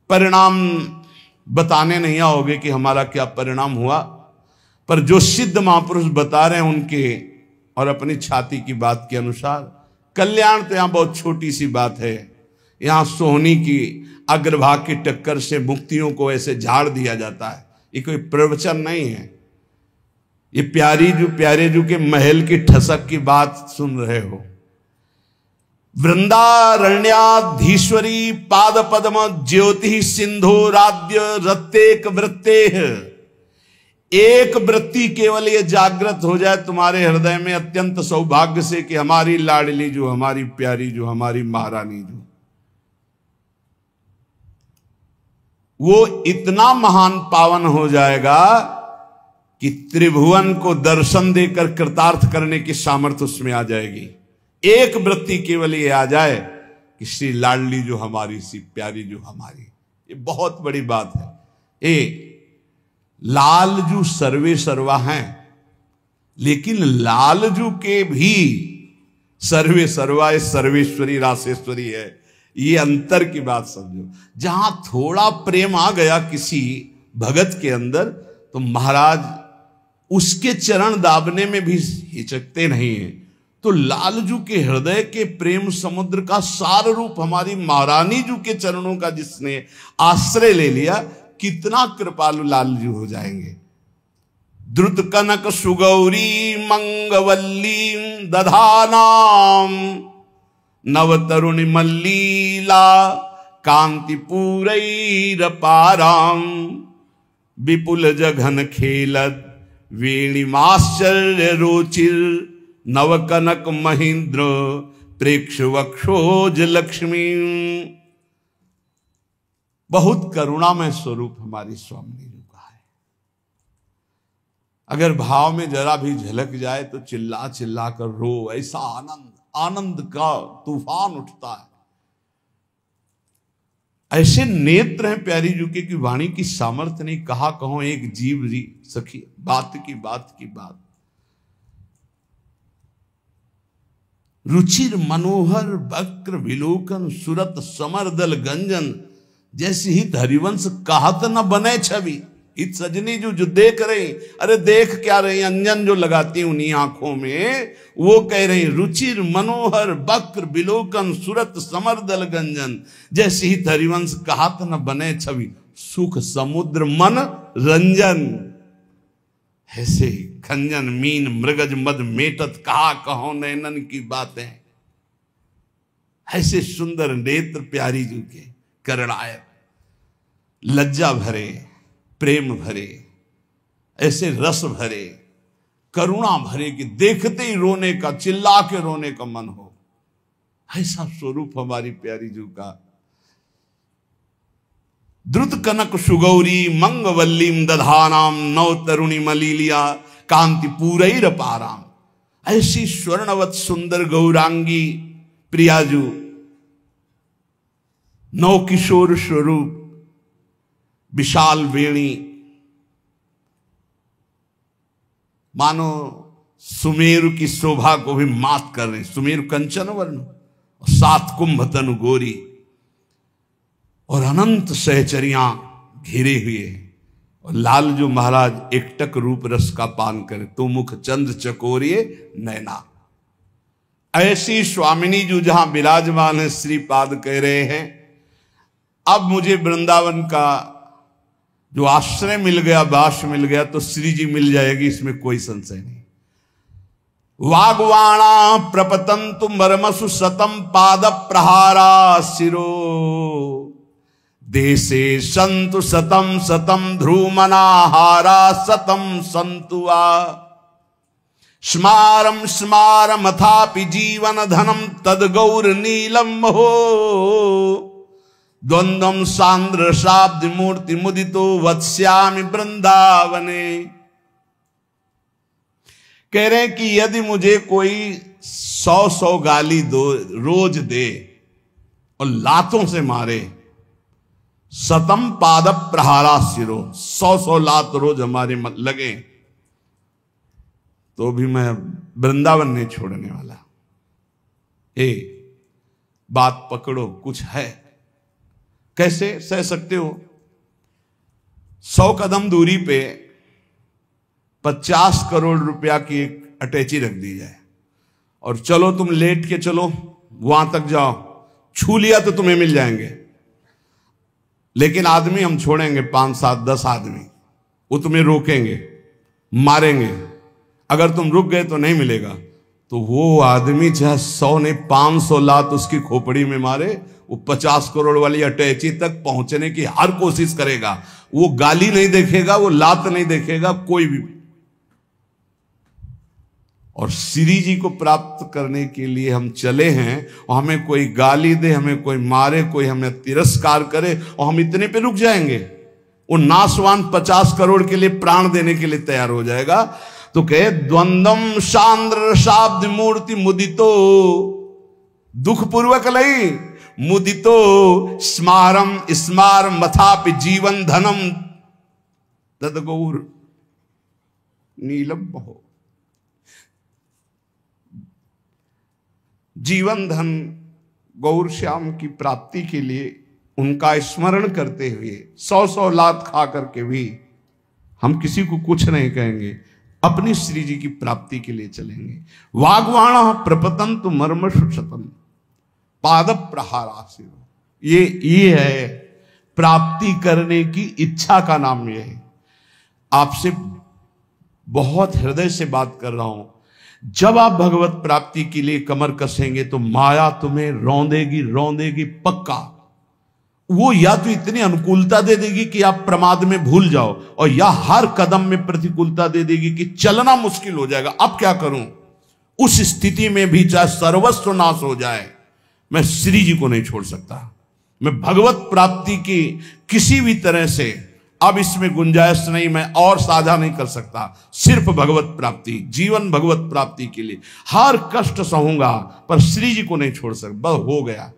परिणाम बताने नहीं आओगे कि हमारा क्या परिणाम हुआ, पर जो सिद्ध महापुरुष बता रहे हैं उनके और अपनी छाती की बात के अनुसार कल्याण तो यहां बहुत छोटी सी बात है। यहां सोहनी की अग्रभाग की टक्कर से मुक्तियों को ऐसे झाड़ दिया जाता है, ये कोई प्रवचन नहीं है। ये प्यारे जू के महल की ठसक की बात सुन रहे हो। वृंदारण्याधीश्वरी पाद पद्म ज्योति सिंधोराद्य रत्तेक वृत्ते, एक वृत्ति केवल ये जागृत हो जाए तुम्हारे हृदय में अत्यंत सौभाग्य से कि हमारी लाडली जो, हमारी प्यारी जो, हमारी महारानी जो, वो इतना महान पावन हो जाएगा कि त्रिभुवन को दर्शन देकर कृतार्थ करने की सामर्थ्य उसमें आ जाएगी। एक वृत्ति केवल ये आ जाए कि श्री लाडली जो हमारी, श्री प्यारी जो हमारी, ये बहुत बड़ी बात है। लालजू सर्वे सर्वा हैं, लेकिन लालजू के भी सर्वे सर्वा सर्वेश्वरी रासेश्वरी है। ये अंतर की बात समझो। जहां थोड़ा प्रेम आ गया किसी भगत के अंदर तो महाराज उसके चरण दाबने में भी हिचकते नहीं है। तो लालजू के हृदय के प्रेम समुद्र का सार रूप हमारी महारानी जू के चरणों का जिसने आश्रय ले लिया, कितना कृपालु लालजू हो जाएंगे। द्रुत कनक सुगौरी मंगवल्ली दधानाम नव तरुणी मल्लीला कांतिपूरैरपाराम विपुल जघन खेलत वेणीमाश्चर्य रोचिर नव कनक महेंद्र प्रेक्ष वक्षोज लक्ष्मी। बहुत करुणामय स्वरूप हमारी स्वामिनी जी का है। अगर भाव में जरा भी झलक जाए तो चिल्ला चिल्ला कर रो, ऐसा आनंद का तूफान उठता है। ऐसे नेत्र हैं प्यारी जी के कि वाणी की सामर्थ्य नहीं, कहा कहो एक जीव री सखी, बात की बात। रुचिर मनोहर वक्र विलोकन सुरत समरदल गंजन, जैसे ही हरिवंश कहत न बने छवि। इत सजनी जो देख रही, अरे देख क्या रही, अंजन जो लगाती उन्हीं आंखों में, वो कह रही रुचिर मनोहर वक्र विलोकन सुरत समरदल गंजन, जैसे ही हरिवंश कहत न बने छवि। सुख समुद्र मन रंजन, ऐसे खंजन मीन मृगज मद मेटत, कहा कहो नैनन की बातें। ऐसे सुंदर नेत्र प्यारी जी के, करणायक, लज्जा भरे, प्रेम भरे, ऐसे रस भरे, करुणा भरे कि देखते ही रोने का, चिल्ला के रोने का मन हो। ऐसा स्वरूप हमारी प्यारी जी का। द्रुत कनक सुगौरी मंगवल्लीम दधानाम नव तरुणी मलीलिया कांति पूरैर पाराम। ऐसी स्वर्णवत सुंदर गौरांगी प्रियाजू, नव किशोर स्वरूप, विशाल वेणी, मानो सुमेरु की शोभा को भी मात कर रहे। सुमेरु कंचन वर्ण और 7 कुंभ तनु गोरी और अनंत सहचरियां घिरे हुए। और लाल जो महाराज एकटक रूप रस का पान करे, तो मुख चंद चकोरिए नैना। ऐसी स्वामिनी जो जहां विराजमान है, श्रीपाद कह रहे हैं अब मुझे वृंदावन का जो आश्रय मिल गया, वास मिल गया, तो श्री जी मिल जाएगी, इसमें कोई संशय नहीं। वागवाणा प्रपतंतु मर्मसु सतम पाद प्रहारा शिरो देशे संतु सतम सतम ध्रुमनाहारा सतम संतुआ स्मारम स्मारमथापि जीवन धनम तद गौर नीलम हो द्वंद्वम सांद्र शाब्द मूर्ति मुदितो वत्स्यामि वृंदावने। कह रहे हैं कि यदि मुझे कोई 100 गाली दो रोज दे और लातों से मारे, सतम पाद प्रहारा सिरो, 100 लात रोज हमारे मत लगे, तो भी मैं वृंदावन नहीं छोड़ने वाला। बात पकड़ो, कुछ है। कैसे सह सकते हो? 100 कदम दूरी पे 50 करोड़ रुपया की एक अटैची रख दी जाए और चलो तुम लेट के चलो वहां तक जाओ, छू लिया तो तुम्हें मिल जाएंगे। लेकिन आदमी हम छोड़ेंगे 5, 7, 10 आदमी, वो तुम्हें रोकेंगे, मारेंगे। अगर तुम रुक गए तो नहीं मिलेगा। तो वो आदमी चाहे 100 ने 500 लात उसकी खोपड़ी में मारे, वो 50 करोड़ वाली अटैची तक पहुंचने की हर कोशिश करेगा। वो गाली नहीं देखेगा, वो लात नहीं देखेगा, कोई भी। और श्री जी को प्राप्त करने के लिए हम चले हैं और हमें कोई गाली दे, हमें कोई मारे, कोई हमें तिरस्कार करे और हम इतने पे रुक जाएंगे। वो नासवान 50 करोड़ के लिए प्राण देने के लिए तैयार हो जाएगा। तो कहे द्वंद्वम सांद्र शाब्द मूर्ति मुदितो, दुख पूर्वक लई मुदितो स्मारम स्मार मथापि जीवन धनम तद गौर नीलम हो। जीवन धन गौर श्याम की प्राप्ति के लिए उनका स्मरण करते हुए 100 लात खा करके भी हम किसी को कुछ नहीं कहेंगे, अपनी श्री जी की प्राप्ति के लिए चलेंगे। वागवाणा प्रपतंतु मर्मसु शतम पाद प्रहारासिरो। ये है प्राप्ति करने की इच्छा का नाम। ये है। आपसे बहुत हृदय से बात कर रहा हूं। जब आप भगवत प्राप्ति के लिए कमर कसेंगे तो माया तुम्हें रौंदेगी, रौंदेगी पक्का। वो या तो इतनी अनुकूलता दे देगी कि आप प्रमाद में भूल जाओ, और या हर कदम में प्रतिकूलता दे देगी कि चलना मुश्किल हो जाएगा। अब क्या करूं? उस स्थिति में भी चाहे सर्वस्व नाश हो जाए, मैं श्री जी को नहीं छोड़ सकता। मैं भगवत प्राप्ति की किसी भी तरह से, अब इसमें गुंजाइश नहीं, मैं और साझा नहीं कर सकता। सिर्फ भगवत प्राप्ति, जीवन भगवत प्राप्ति के लिए हर कष्ट सहूंगा, पर श्री जी को नहीं छोड़ सकता। बस हो गया।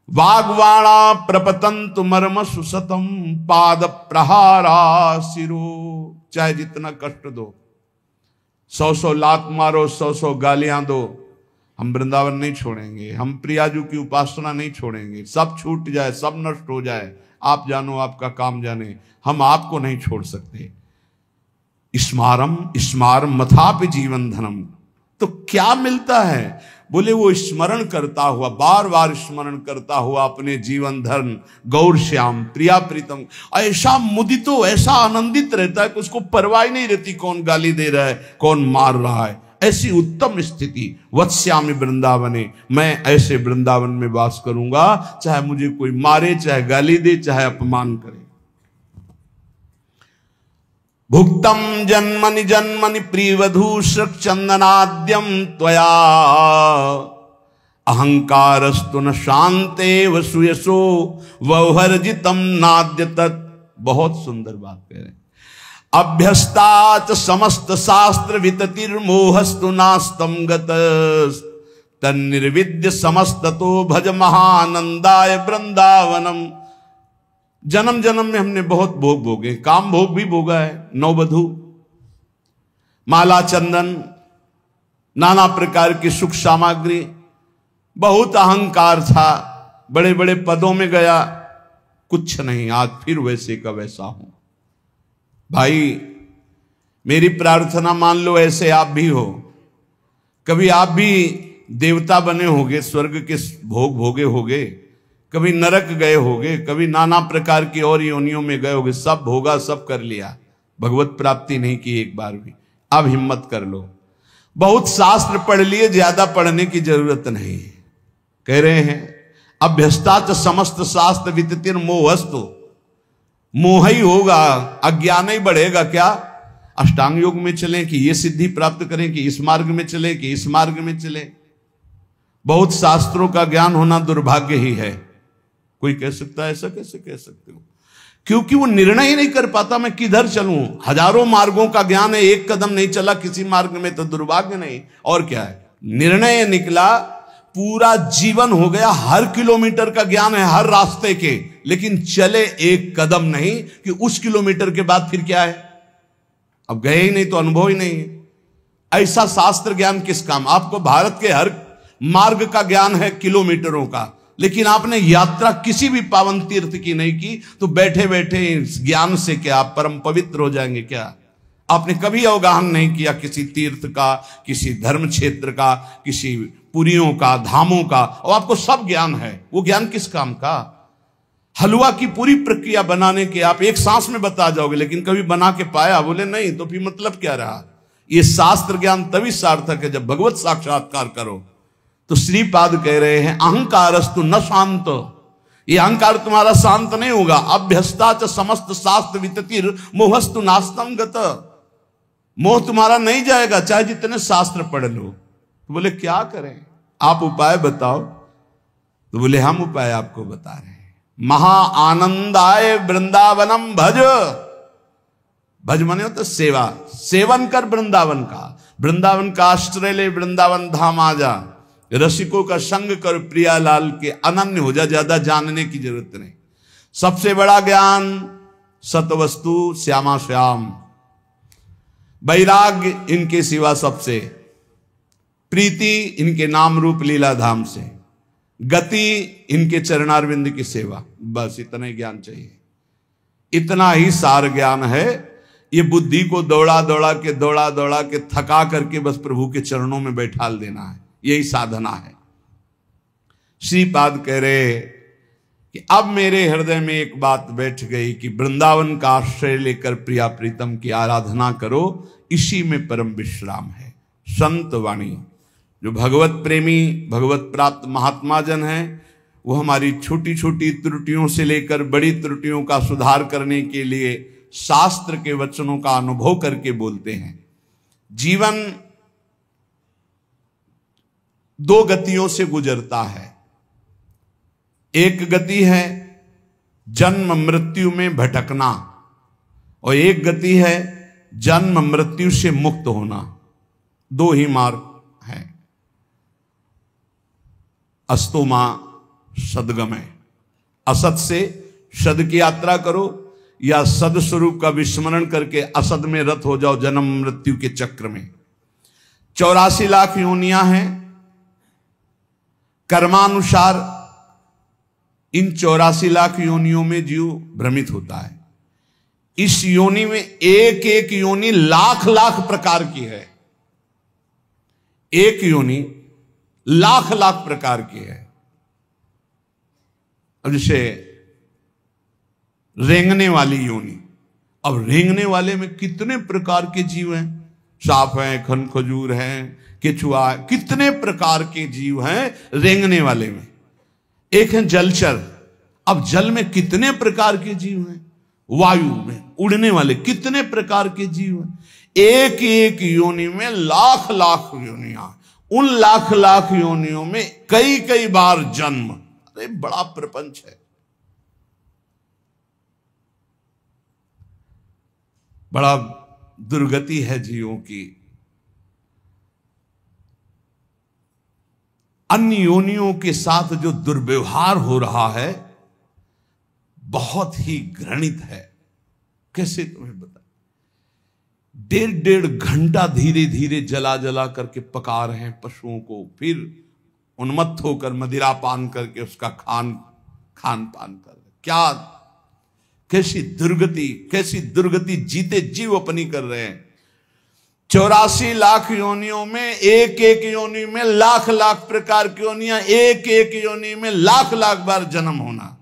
वागवाणा प्रपतंतु मर्मसु सतम पाद प्रहारा शिरो। चाहे जितना कष्ट दो, 100 लात मारो, 100 गालियां दो, हम वृंदावन नहीं छोड़ेंगे। हम प्रियाजू की उपासना नहीं छोड़ेंगे। सब छूट जाए, सब नष्ट हो जाए, आप जानो, आपका काम जाने, हम आपको नहीं छोड़ सकते। स्मारम स्मारम मथापि जीवन धनम। तो क्या मिलता है? बोले वो स्मरण करता हुआ, बार बार स्मरण करता हुआ अपने जीवन धर्म गौर श्याम प्रिया प्रीतम ऐसा मुदितो, ऐसा आनंदित रहता है कि उसको परवाह नहीं रहती कौन गाली दे रहा है, कौन मार रहा है। ऐसी उत्तम स्थिति। वत्स्यामि वृंदावने, मैं ऐसे वृंदावन में वास करूंगा, चाहे मुझे कोई मारे, चाहे गाली दे, चाहे अपमान करे। भुक्तम जन्मनि जन्मनि प्रियवधू श्रक चंदनाद्यम त्वया, अहंकारस्तु न शांते वसुयसो वौहर्जितम नाद्य तत्। बहुत सुंदर बात कह रहे हैं। अभ्यस्तात समस्त शास्त्र विततिर्मोहस्तु नास्तम गतस्, तन्निर्विद्य समस्ततो भज महानंदाय वृंदावनम। जन्म जन्म में हमने बहुत भोग भोगे, काम भोग भी भोगा है, नववधू, माला चंदन, नाना प्रकार की सुख सामग्री, बहुत अहंकार था, बड़े बड़े पदों में गया, कुछ नहीं, आज फिर वैसे का वैसा हूं। भाई मेरी प्रार्थना मान लो ऐसे आप भी हो, कभी आप भी देवता बने होगे, स्वर्ग के भोग भोगे होगे, कभी नरक गए होगे, कभी नाना प्रकार की और योनियों में गए होगे, सब भोगा, सब कर लिया, भगवत प्राप्ति नहीं की एक बार भी। अब हिम्मत कर लो, बहुत शास्त्र पढ़ लिए, ज्यादा पढ़ने की जरूरत नहीं। कह रहे हैं अभ्यस्तात समस्त शास्त्र विततिर मोहस्तु, मोह ही होगा, अज्ञान ही बढ़ेगा। क्या अष्टांग योग में चलें कि ये सिद्धि प्राप्त करें, कि इस मार्ग में चले, कि इस मार्ग में चले। बहुत शास्त्रों का ज्ञान होना दुर्भाग्य ही है। कोई कह सकता है ऐसा कैसे कह सकते हो? क्योंकि वो निर्णय ही नहीं कर पाता मैं किधर चलूं। हजारों मार्गों का ज्ञान है, एक कदम नहीं चला किसी मार्ग में तो दुर्भाग्य नहीं और क्या है। निर्णय निकला, पूरा जीवन हो गया, हर किलोमीटर का ज्ञान है, हर रास्ते के, लेकिन चले एक कदम नहीं कि उस किलोमीटर के बाद फिर क्या है, अब गए ही नहीं तो अनुभव ही नहीं है। ऐसा शास्त्र ज्ञान किस काम? आपको भारत के हर मार्ग का ज्ञान है, किलोमीटरों का, लेकिन आपने यात्रा किसी भी पावन तीर्थ की नहीं की, तो बैठे बैठे इस ज्ञान से क्या आप परम पवित्र हो जाएंगे क्या? आपने कभी अवगाहन नहीं किया किसी तीर्थ का, किसी धर्म क्षेत्र का, किसी पुरियों का, धामों का, और आपको सब ज्ञान है। वो ज्ञान किस काम का? हलवा की पूरी प्रक्रिया बनाने के आप एक सांस में बता जाओगे, लेकिन कभी बना के पाया? बोले नहीं, तो फिर मतलब क्या रहा? ये शास्त्र ज्ञान तभी सार्थक है जब भगवत साक्षात्कार करो। तो श्रीपाद कह रहे हैं अहंकारस्तु न शांत, ये अहंकार तुम्हारा शांत नहीं होगा। अभ्यस्ता च समस्त शास्त्र विततिर मोहस्तु नास्तम गत, मोह तुम्हारा नहीं जाएगा चाहे जितने शास्त्र पढ़ लो। तो बोले क्या करें, आप उपाय बताओ। तो बोले हम उपाय आपको बता रहे हैं। महा आनंदाय वृंदावनम भज, भज माने होता सेवा, सेवन कर वृंदावन का, वृंदावन का आश्रय ले, वृंदावन धाम आ जा, रसिकों का संग कर, प्रियालाल के अनन्य हो जा, ज्यादा जानने की जरूरत नहीं। सबसे बड़ा ज्ञान सतवस्तु श्यामा श्याम, वैराग्य इनके सिवा सबसे, प्रीति इनके नाम रूप लीला धाम से, गति इनके चरणारविंद की सेवा, बस इतना ही ज्ञान चाहिए। इतना ही सार ज्ञान है। ये बुद्धि को दौड़ा दौड़ा के थका करके बस प्रभु के चरणों में बैठाल देना है, यही साधना है। श्रीपाद कह रहे कि अब मेरे हृदय में एक बात बैठ गई कि वृंदावन का आश्रय लेकर प्रिया प्रीतम की आराधना करो, इसी में परम विश्राम है। संत वाणी, जो भगवत प्रेमी, भगवत प्राप्त महात्मा जन हैं, वो हमारी छोटी छोटी त्रुटियों से लेकर बड़ी त्रुटियों का सुधार करने के लिए शास्त्र के वचनों का अनुभव करके बोलते हैं। जीवन दो गतियों से गुजरता है। एक गति है जन्म मृत्यु में भटकना, और एक गति है जन्म मृत्यु से मुक्त होना। दो ही मार्ग है। अस्तो मां सदगमय, असत से सद की यात्रा करो, या सद स्वरूप का विस्मरण करके असद में रत हो जाओ जन्म मृत्यु के चक्र में। 84 लाख योनियां हैं कर्मानुसार। इन 84 लाख योनियों में जीव भ्रमित होता है। इस योनि में एक एक योनि लाख लाख प्रकार की है। एक योनि लाख लाख प्रकार की है। अब जैसे रेंगने वाली योनि, अब रेंगने वाले में कितने प्रकार के जीव हैं, सांप हैं, खनखजूर हैं, केचुआ, कितने प्रकार के जीव हैं रेंगने वाले में। एक है जलचर। अब जल में कितने प्रकार के जीव हैं, वायु में उड़ने वाले कितने प्रकार के जीव हैं। एक एक योनि में लाख लाख योनियां, उन लाख लाख योनियों में कई कई बार जन्म। अरे बड़ा प्रपंच है, बड़ा दुर्गति है जीवों की। अन्य योनियों के साथ जो दुर्व्यवहार हो रहा है बहुत ही घृणित है। कैसे तुम्हें बता, 1.5 घंटा धीरे धीरे जला जला करके पका रहे हैं पशुओं को, फिर उन्मत्त होकर मदिरा पान करके उसका खान पान कर रहे। क्या कैसी दुर्गति जीते जीव अपनी कर रहे हैं। 84 लाख योनियों में एक एक योनि में लाख लाख प्रकार की योनियां, एक एक योनि में लाख लाख बार जन्म होना।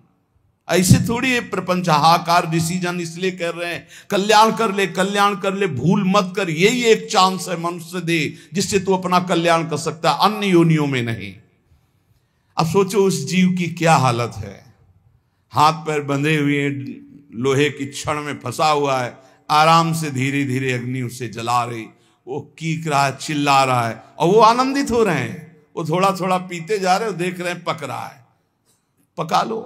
ऐसे थोड़ी ये प्रपंच हाहाकार डिसीजन इसलिए कर रहे हैं कल्याण कर ले, भूल मत कर। यही एक चांस है मनुष्य दे जिससे तू अपना कल्याण कर सकता है, अन्य योनियों में नहीं। अब सोचो उस जीव की क्या हालत है, हाथ पैर बंधे हुए लोहे की छड़ में फंसा हुआ है, आराम से धीरे धीरे अग्नि उसे जला रही, वो कीक रहा है, चिल्ला रहा है, और वो आनंदित हो रहे हैं। वो थोड़ा थोड़ा पीते जा रहे हो, देख रहे हैं पक रहा है, पका लो।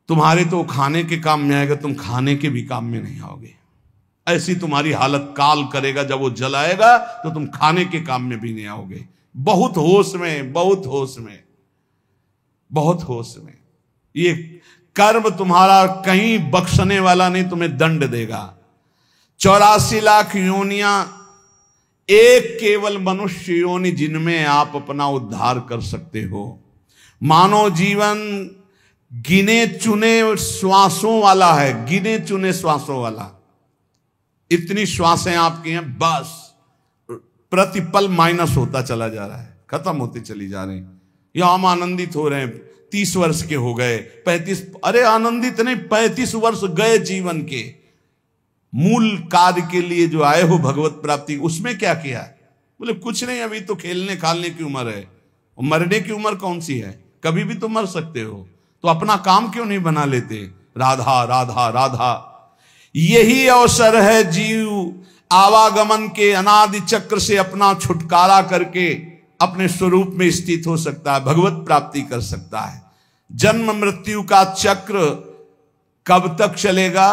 तुम्हारे तो खाने के काम में आएगा, तुम खाने के भी काम में नहीं आओगे। ऐसी तुम्हारी हालत काल करेगा, जब वो जलाएगा तो तुम खाने के काम में भी नहीं आओगे। बहुत होश में, बहुत होश में, बहुत होश में। ये कर्म तुम्हारा कहीं बख्शने वाला नहीं, तुम्हें दंड देगा। 84 लाख योनियां, एक केवल मनुष्य योनि जिनमें आप अपना उद्धार कर सकते हो। मानव जीवन गिने चुने श्वासों वाला है, गिने चुने श्वासों वाला। इतनी श्वासें आपकी हैं, बस प्रतिपल माइनस होता चला जा रहा है, खत्म होते चली जा रही। यहां हम आनंदित हो रहे हैं, 30 वर्ष के हो गए, 35, अरे आनंदित नहीं, 35 वर्ष गए जीवन के। मूल कार्य के लिए जो आए हो भगवत प्राप्ति, उसमें क्या किया? बोले कुछ नहीं, अभी तो खेलने खालने की उम्र है। मरने की उम्र कौन सी है? कभी भी तो मर सकते हो, तो अपना काम क्यों नहीं बना लेते? राधा राधा राधा। यही अवसर है जीव आवागमन के अनादि चक्र से अपना छुटकारा करके अपने स्वरूप में स्थित हो सकता है, भगवत प्राप्ति कर सकता है। जन्म मृत्यु का चक्र कब तक चलेगा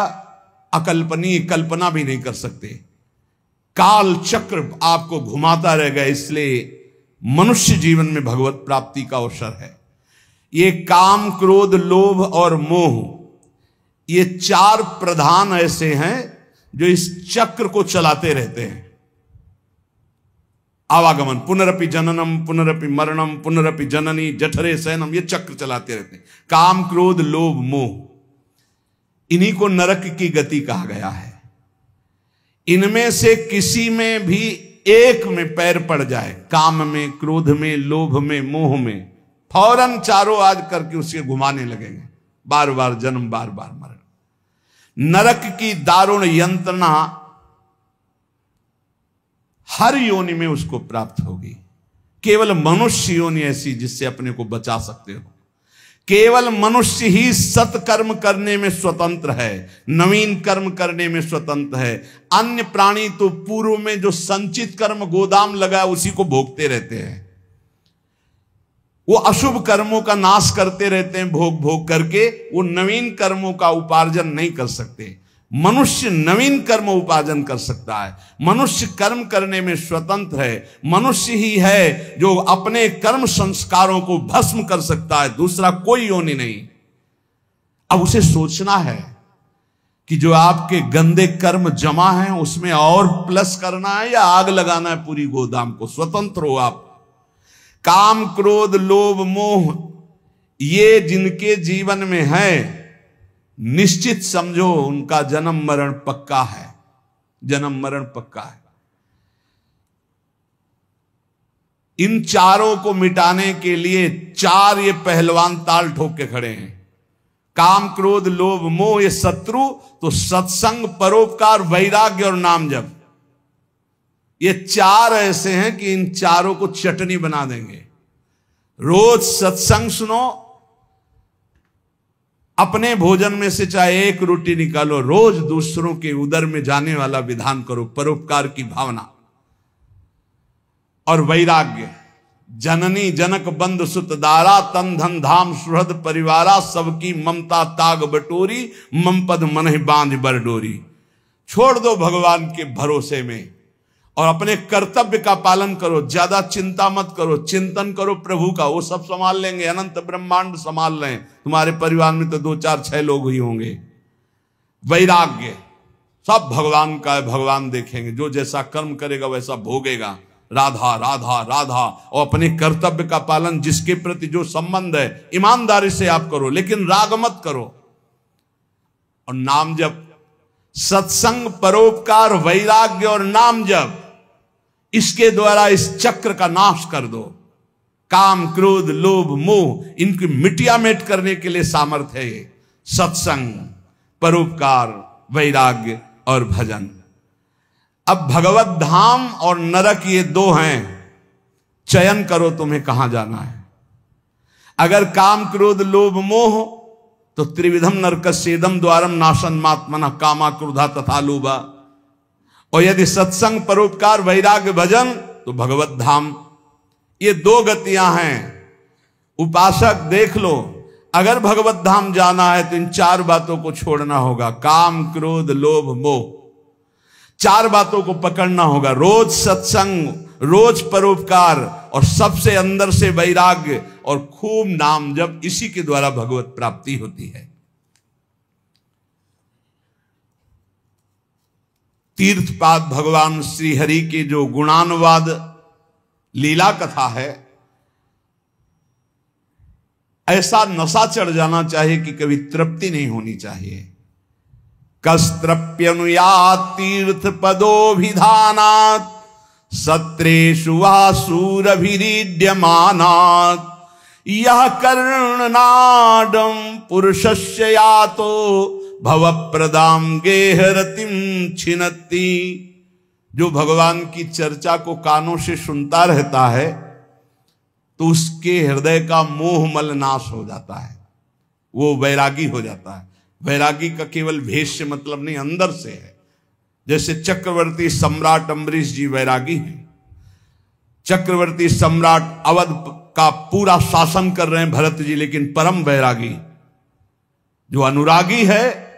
अकल्पनीय, कल्पना भी नहीं कर सकते। काल चक्र आपको घुमाता रहेगा, इसलिए मनुष्य जीवन में भगवत प्राप्ति का अवसर है। ये काम, क्रोध, लोभ और मोह, ये 4 प्रधान ऐसे हैं जो इस चक्र को चलाते रहते हैं। आवागमन, पुनरपि जननम पुनरपि मरणम पुनरपि जननी जठरे शयनम, ये चक्र चलाते रहते हैं। काम, क्रोध, लोभ, मोह, इन्हीं को नरक की गति कहा गया है। इनमें से किसी में भी एक में पैर पड़ जाए, काम में, क्रोध में, लोभ में, मोह में, फौरन चारों आज करके उसके घुमाने लगेंगे, बार बार जन्म, बार बार मरण। नरक की दारुण यंत्रणा हर योनि में उसको प्राप्त होगी। केवल मनुष्य योनि ऐसी जिससे अपने को बचा सकते हो। केवल मनुष्य ही सत्कर्म करने में स्वतंत्र है, नवीन कर्म करने में स्वतंत्र है। अन्य प्राणी तो पूर्व में जो संचित कर्म गोदाम लगा उसी को भोगते रहते हैं। वो अशुभ कर्मों का नाश करते रहते हैं, भोग भोग करके। वो नवीन कर्मों का उपार्जन नहीं कर सकते। मनुष्य नवीन कर्म उपार्जन कर सकता है। मनुष्य कर्म करने में स्वतंत्र है। मनुष्य ही है जो अपने कर्म संस्कारों को भस्म कर सकता है, दूसरा कोई योनि नहीं। अब उसे सोचना है कि जो आपके गंदे कर्म जमा हैं उसमें और प्लस करना है या आग लगाना है पूरी गोदाम को। स्वतंत्र हो आप। काम, क्रोध, लोभ, मोह, ये जिनके जीवन में है, निश्चित समझो उनका जन्म मरण पक्का है। जन्म मरण पक्का है। इन चारों को मिटाने के लिए 4 ये पहलवान ताल ठोक के खड़े हैं। काम, क्रोध, लोभ, मोह, ये शत्रु, तो सत्संग, परोपकार, वैराग्य और नाम जप, ये चार ऐसे हैं कि इन चारों को चटनी बना देंगे। रोज सत्संग सुनो, अपने भोजन में से चाहे एक रोटी निकालो, रोज दूसरों के उदर में जाने वाला विधान करो, परोपकार की भावना और वैराग्य। जननी जनक बंधु सुत दारा, तन धन धाम सुहृद परिवारा, सबकी ममता ताग बटोरी, मम पद मन बांध बरडोरी। छोड़ दो भगवान के भरोसे में और अपने कर्तव्य का पालन करो। ज्यादा चिंता मत करो, चिंतन करो प्रभु का, वो सब संभाल लेंगे, अनंत ब्रह्मांड संभाल लें। तुम्हारे परिवार में तो 2 4 6 लोग ही होंगे। वैराग्य, सब भगवान का है, भगवान देखेंगे, जो जैसा कर्म करेगा वैसा भोगेगा। राधा राधा राधा, और अपने कर्तव्य का पालन, जिसके प्रति जो संबंध है ईमानदारी से आप करो, लेकिन राग मत करो। और नाम जप, सत्संग, परोपकार, वैराग्य और नाम जप, इसके द्वारा इस चक्र का नाश कर दो। काम क्रोध लोभ मोह, इनकी मिटिया मेट करने के लिए सामर्थ्य है ये सत्संग, परोपकार, वैराग्य और भजन। अब भगवत धाम और नरक ये 2 हैं, चयन करो तुम्हें कहां जाना है। अगर काम क्रोध लोभ मोह तो त्रिविधम नरकस्येदम द्वारम नाशन मात्मना कामा क्रोधा तथा लोभा। और यदि सत्संग परोपकार वैराग्य भजन तो भगवत धाम। ये 2 गतियां हैं। उपासक देख लो, अगर भगवत धाम जाना है तो इन 4 बातों को छोड़ना होगा। काम क्रोध लोभ मोह, 4 बातों को पकड़ना होगा। रोज सत्संग, रोज परोपकार और सबसे अंदर से वैराग्य और खूब नाम जप, इसी के द्वारा भगवत प्राप्ति होती है। तीर्थपाद भगवान श्री हरि के जो गुणानुवाद लीला कथा है, ऐसा नशा चढ़ जाना चाहिए कि कभी तृप्ति नहीं होनी चाहिए। कस्त्रप्यनुयात तीर्थ पदोभिधानात् सत्रेषु वासुरभिरीड्यमानात् यह कर्णनाडं पुरुषस्य यातो भवप्रदां गेहरतिं छिनत्ति। जो भगवान की चर्चा को कानों से सुनता रहता है तो उसके हृदय का मोह मल नाश हो जाता है, वो वैरागी हो जाता है। वैरागी का केवल भेष से मतलब नहीं, अंदर से है। जैसे चक्रवर्ती सम्राट अम्बरीश जी वैरागी हैं। चक्रवर्ती सम्राट अवध का पूरा शासन कर रहे हैं भरत जी, लेकिन परम वैरागी। जो अनुरागी है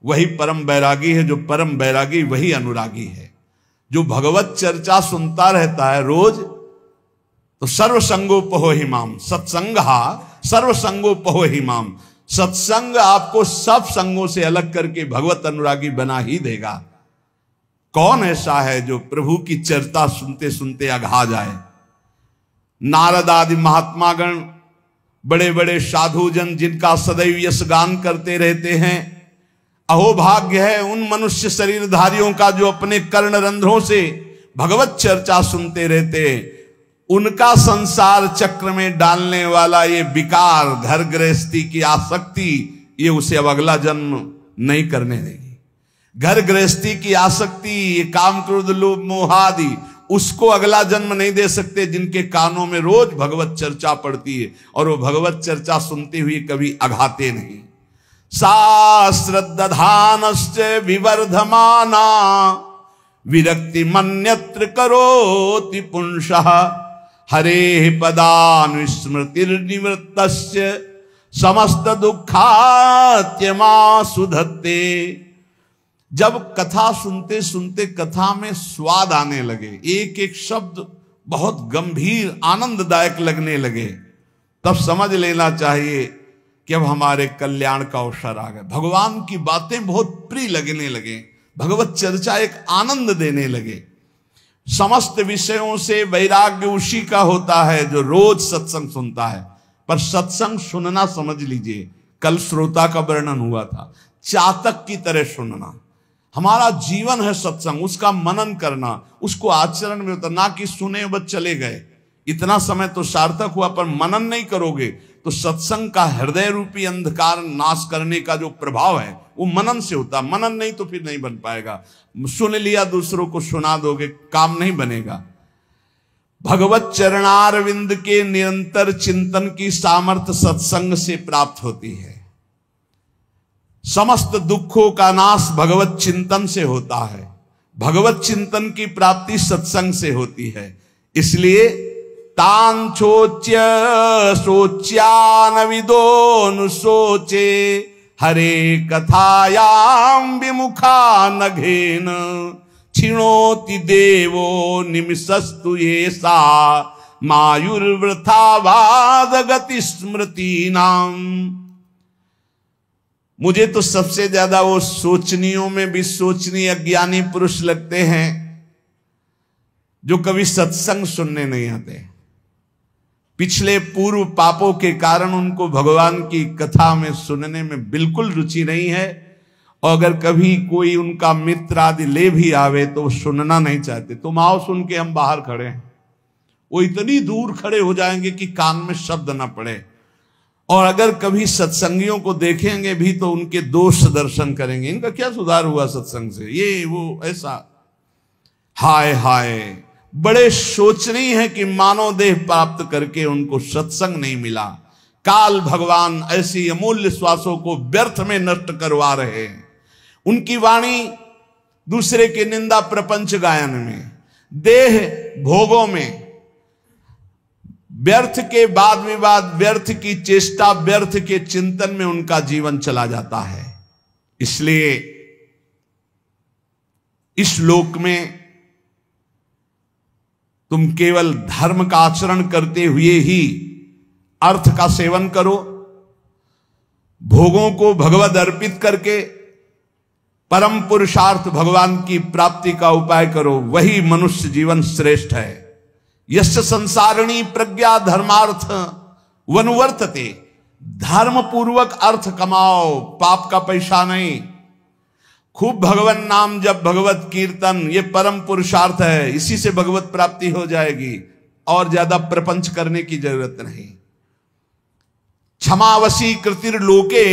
वही परम वैरागी है, जो परम वैरागी वही अनुरागी है। जो भगवत चर्चा सुनता रहता है रोज, तो सर्वसंगोपहो हिमाम, सत्संगहा सर्वसंगोपहो हिमाम। सत्संग आपको सब संगों से अलग करके भगवत अनुरागी बना ही देगा। कौन ऐसा है जो प्रभु की चर्चा सुनते सुनते अघा जाए। नारद आदि महात्मागण, बड़े बड़े साधुजन जिनका सदैव यश गान करते रहते हैं, अहोभाग्य है उन मनुष्य शरीरधारियों का जो अपने कर्ण रंध्रों से भगवत चर्चा सुनते रहते हैं। उनका संसार चक्र में डालने वाला ये विकार, घर गृहस्थी की आसक्ति, ये उसे अब अगला जन्म नहीं करने देगी। घर गृहस्थी की आसक्ति, ये काम क्रोध लोभ मोह आदि, उसको अगला जन्म नहीं दे सकते जिनके कानों में रोज भगवत चर्चा पड़ती है और वो भगवत चर्चा सुनते हुए कभी अघाते नहीं। शास्त्रदधानश्च विवर्धमाना विरक्ति मन्यत्र करोति पुंसः हरे पदानुस्मृतिर्निवृत्तस्य समस्त दुःखात्यमा सुधत्ते। जब कथा सुनते सुनते कथा में स्वाद आने लगे, एक एक शब्द बहुत गंभीर आनंददायक लगने लगे, तब समझ लेना चाहिए कि अब हमारे कल्याण का अवसर आ गया। भगवान की बातें बहुत प्रिय लगने लगे, भगवत चर्चा एक आनंद देने लगे। समस्त विषयों से वैराग्य उसी का होता है जो रोज सत्संग सुनता है। पर सत्संग सुनना, समझ लीजिए, कल श्रोता का वर्णन हुआ था, चातक की तरह सुनना। हमारा जीवन है सत्संग, उसका मनन करना, उसको आचरण में उतरना, कि सुने बस चले गए, इतना समय तो सार्थक हुआ, पर मनन नहीं करोगे तो सत्संग का हृदय रूपी अंधकार नाश करने का जो प्रभाव है वो मनन से होता है। मनन नहीं तो फिर नहीं बन पाएगा। सुन लिया, दूसरों को सुना दोगे, काम नहीं बनेगा। भगवत चरणारविंद के निरंतर चिंतन की सामर्थ्य सत्संग से प्राप्त होती है। समस्त दुखों का नाश भगवत चिंतन से होता है। भगवत चिंतन की प्राप्ति सत्संग से होती है। इसलिए तान चोच्य सोच्यान विदोनु सोचे हरे कथायाम विमुखा नघेन क्षिणोति देवो निमिषस्तु येषा मायुर्वृथावाद गति स्मृति नाम। मुझे तो सबसे ज्यादा वो सोचनियों में भी सोचनीय अज्ञानी पुरुष लगते हैं जो कभी सत्संग सुनने नहीं आते। पिछले पूर्व पापों के कारण उनको भगवान की कथा में सुनने में बिल्कुल रुचि नहीं है, और अगर कभी कोई उनका मित्र आदि ले भी आवे तो सुनना नहीं चाहते। तुम आओ, सुन के हम बाहर खड़े हैं। वो इतनी दूर खड़े हो जाएंगे कि कान में शब्द ना पड़े, और अगर कभी सत्संगियों को देखेंगे भी तो उनके दोष दर्शन करेंगे। इनका क्या सुधार हुआ सत्संग से, ये वो ऐसा। हाय हाय, बड़े शोचनीय है कि मानव देह प्राप्त करके उनको सत्संग नहीं मिला। काल भगवान ऐसी अमूल्य श्वासों को व्यर्थ में नष्ट करवा रहे हैं। उनकी वाणी दूसरे के निंदा प्रपंच गायन में, देह भोगों में, व्यर्थ के वाद विवाद, व्यर्थ की चेष्टा, व्यर्थ के चिंतन में उनका जीवन चला जाता है। इसलिए इस लोक में तुम केवल धर्म का आचरण करते हुए ही अर्थ का सेवन करो, भोगों को भगवद अर्पित करके परम पुरुषार्थ भगवान की प्राप्ति का उपाय करो, वही मनुष्य जीवन श्रेष्ठ है। यस्य संसारिणी प्रज्ञा धर्मार्थ वनुवर्तते, धर्म पूर्वक अर्थ कमाओ, पाप का पैसा नहीं। खूब भगवान नाम जप, भगवत कीर्तन, ये परम पुरुषार्थ है। इसी से भगवत प्राप्ति हो जाएगी, और ज्यादा प्रपंच करने की जरूरत नहीं। क्षमावशी कृतिर्लोके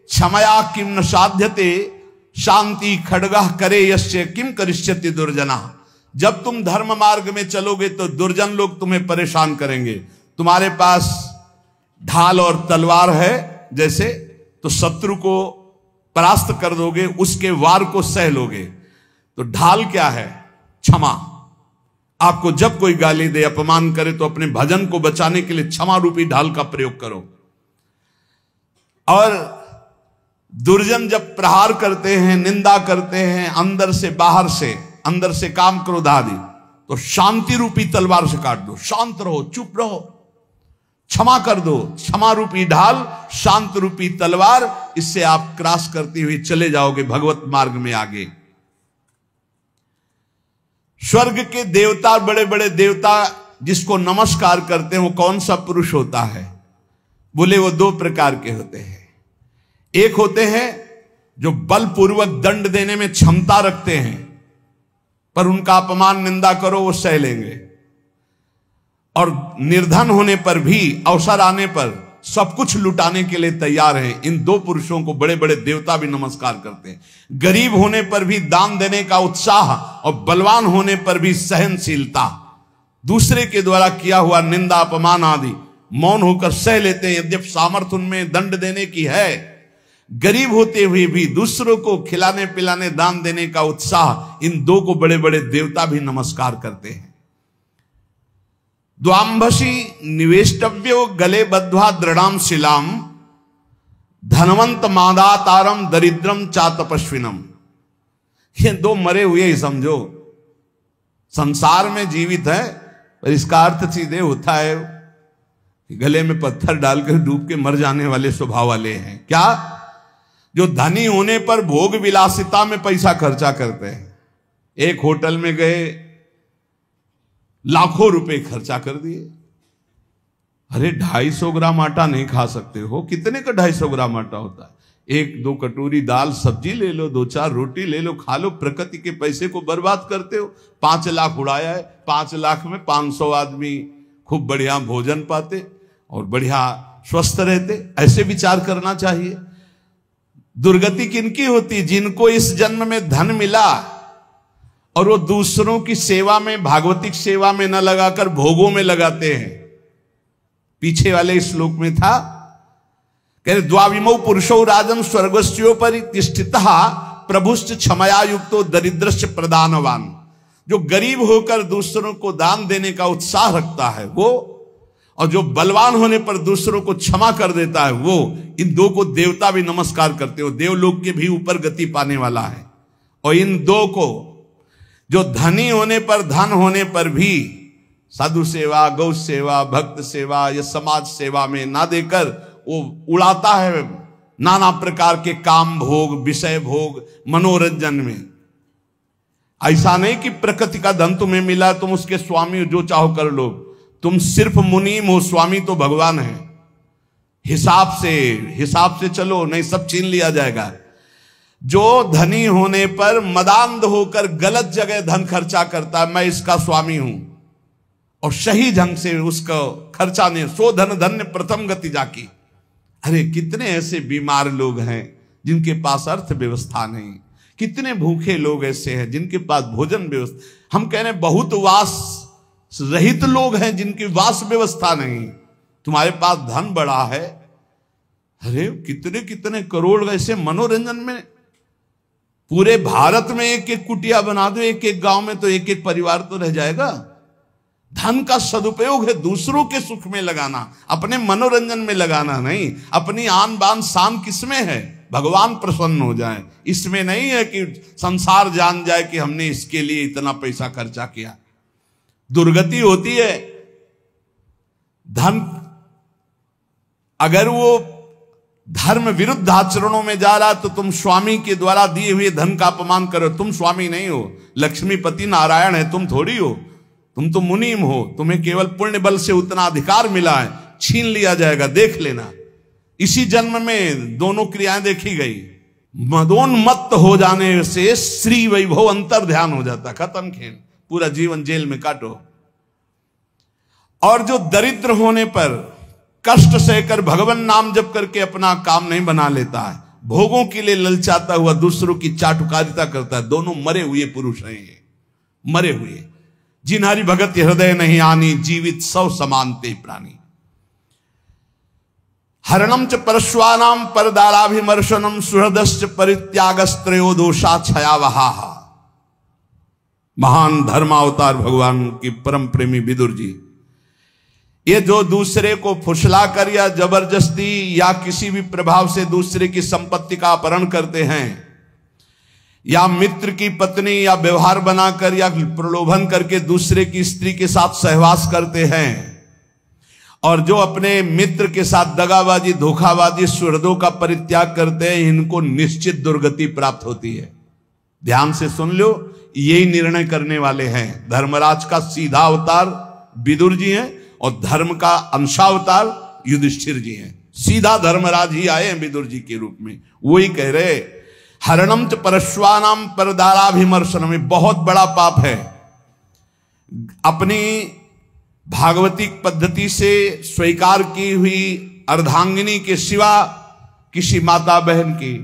क्षमया किम न साध्यते शांति खड्गः करे यस्य किम करिष्यति दुर्जना। जब तुम धर्म मार्ग में चलोगे तो दुर्जन लोग तुम्हें परेशान करेंगे। तुम्हारे पास ढाल और तलवार है जैसे, तो शत्रु को परास्त कर दोगे, उसके वार को सह लोगे। तो ढाल क्या है? क्षमा। आपको जब कोई गाली दे, अपमान करे, तो अपने भजन को बचाने के लिए क्षमा रूपी ढाल का प्रयोग करो। और दुर्जन जब प्रहार करते हैं, निंदा करते हैं, अंदर से बाहर से, अंदर से काम क्रोध आदि, तो शांति रूपी तलवार से काट दो। शांत रहो, चुप रहो, क्षमा कर दो। क्षमा रूपी ढाल, शांत रूपी तलवार, इससे आप क्रॉस करते हुए चले जाओगे भगवत मार्ग में आगे। स्वर्ग के देवता, बड़े बड़े देवता जिसको नमस्कार करते हैं, वो कौन सा पुरुष होता है? बोले वो दो प्रकार के होते हैं। एक होते हैं जो बलपूर्वक दंड देने में क्षमता रखते हैं, पर उनका अपमान निंदा करो वो सह लेंगे, और निर्धन होने पर भी, अवसर आने पर सब कुछ लुटाने के लिए तैयार हैं। इन दो पुरुषों को बड़े बड़े देवता भी नमस्कार करते हैं। गरीब होने पर भी दान देने का उत्साह, और बलवान होने पर भी सहनशीलता। दूसरे के द्वारा किया हुआ निंदा अपमान आदि मौन होकर सह लेते हैं, यद्यपि सामर्थ्य उनमें दंड देने की है। गरीब होते हुए भी दूसरों को खिलाने पिलाने, दान देने का उत्साह, इन दो को बड़े बड़े देवता भी नमस्कार करते हैं। द्वांभसी निवेष्टव्यो गले बद्ध्वा दृढ़ाम शिलाम धनवंत मादातारम दरिद्रम चा तपस्विनम। ये दो मरे हुए ही समझो, संसार में जीवित है, पर इसका अर्थ सीधे होता है कि गले में पत्थर डालकर डूब के मर जाने वाले स्वभाव वाले हैं। क्या? जो धनी होने पर भोग विलासिता में पैसा खर्चा करते हैं। एक होटल में गए, लाखों रुपए खर्चा कर दिए। अरे 250 ग्राम आटा नहीं खा सकते हो? कितने का 250 ग्राम आटा होता है? 1-2 कटोरी दाल सब्जी ले लो, 2-4 रोटी ले लो, खा लो। प्रकृति के पैसे को बर्बाद करते हो। 5 लाख उड़ाया है, 5 लाख में 500 आदमी खूब बढ़िया भोजन पाते और बढ़िया स्वस्थ रहते। ऐसे विचार करना चाहिए। दुर्गति किनकी होती? जिनको इस जन्म में धन मिला और वो दूसरों की सेवा में, भागवतिक सेवा में न लगाकर भोगों में लगाते हैं। पीछे वाले श्लोक में था, कह रहे द्वाविमौ पुरुषो राजन स्वर्गस्योपरि तिष्ठितः प्रभुश्च क्षमया युक्तो दरिद्रश्च प्रदानवान। जो गरीब होकर दूसरों को दान देने का उत्साह रखता है वो, और जो बलवान होने पर दूसरों को क्षमा कर देता है वो, इन दो को देवता भी नमस्कार करते हो। देवलोक के भी ऊपर गति पाने वाला है। और इन दो को जो धनी होने पर, धन होने पर भी साधु सेवा, गौ सेवा, भक्त सेवा या समाज सेवा में ना देकर वो उड़ाता है नाना प्रकार के काम भोग, विषय भोग, मनोरंजन में। ऐसा नहीं कि प्रकृति का धन तुम्हें मिला, तुम उसके स्वामी जो चाहो कर लो। तुम सिर्फ मुनीम हो, स्वामी तो भगवान है। हिसाब से चलो, नहीं सब छीन लिया जाएगा। जो धनी होने पर मदांध होकर गलत जगह धन खर्चा करता है, मैं इसका स्वामी हूं, और सही ढंग से उसका खर्चा नहीं, सो धन धन्य प्रथम गति जाकी। अरे कितने ऐसे बीमार लोग हैं जिनके पास अर्थ व्यवस्था नहीं। कितने भूखे लोग ऐसे हैं जिनके पास भोजन व्यवस्था, हम कह रहे हैं बहुत वास रहित लोग हैं जिनकी वास व्यवस्था नहीं। तुम्हारे पास धन बड़ा है, अरे कितने कितने करोड़ ऐसे मनोरंजन में, पूरे भारत में एक एक कुटिया बना दो, एक एक गांव में तो एक एक परिवार तो रह जाएगा। धन का सदुपयोग है दूसरों के सुख में लगाना, अपने मनोरंजन में लगाना नहीं। अपनी आन बान शान किसमें है? भगवान प्रसन्न हो जाए, इसमें नहीं है कि संसार जान जाए कि हमने इसके लिए इतना पैसा खर्चा किया। दुर्गति होती है। धन अगर वो धर्म विरुद्ध आचरणों में जा रहा तो तुम स्वामी के द्वारा दिए हुए धन का अपमान करो। तुम स्वामी नहीं हो, लक्ष्मीपति नारायण है, तुम थोड़ी हो। तुम तो मुनीम हो, तुम्हें केवल पुण्य बल से उतना अधिकार मिला है, छीन लिया जाएगा, देख लेना। इसी जन्म में दोनों क्रियाएं देखी गई। मदोन्मत्त हो जाने से श्री वैभव अंतर ध्यान हो जाता, खत्म खेल, पूरा जीवन जेल में काटो। और जो दरिद्र होने पर कष्ट सहकर भगवान नाम जप करके अपना काम नहीं बना लेता है, भोगों के लिए ललचाता हुआ दूसरों की चाटुकारिता करता है, दोनों मरे हुए पुरुष हैं ये, मरे हुए। जिन हरि भगत हृदय नहीं आनी, जीवित सौ समानते प्राणी। हरणम च परश्वानाम परदाराभिमर्शनम सुहृदश्च परित्यागस्त्रयो दोषा छयावहा। महान धर्मावतार भगवान की परम प्रेमी विदुर जी, ये जो दूसरे को फुसला कर या जबरदस्ती या किसी भी प्रभाव से दूसरे की संपत्ति का अपहरण करते हैं, या मित्र की पत्नी या व्यवहार बनाकर या प्रलोभन करके दूसरे की स्त्री के साथ सहवास करते हैं, और जो अपने मित्र के साथ दगाबाजी, धोखाबाजी, सुहृदों का परित्याग करते हैं, इनको निश्चित दुर्गति प्राप्त होती है। ध्यान से सुन लो, यही निर्णय करने वाले हैं। धर्मराज का सीधा अवतार विदुर जी हैं और धर्म का अंशावतार युधिष्ठिर जी हैं। सीधा धर्मराज ही आए हैं विदुर जी के रूप में। वही कह रहे, हरणम च परश्वानाम परदाराभिमर्शनम, में बहुत बड़ा पाप है। अपनी भागवतिक पद्धति से स्वीकार की हुई अर्धांगिनी के सिवा किसी माता बहन की,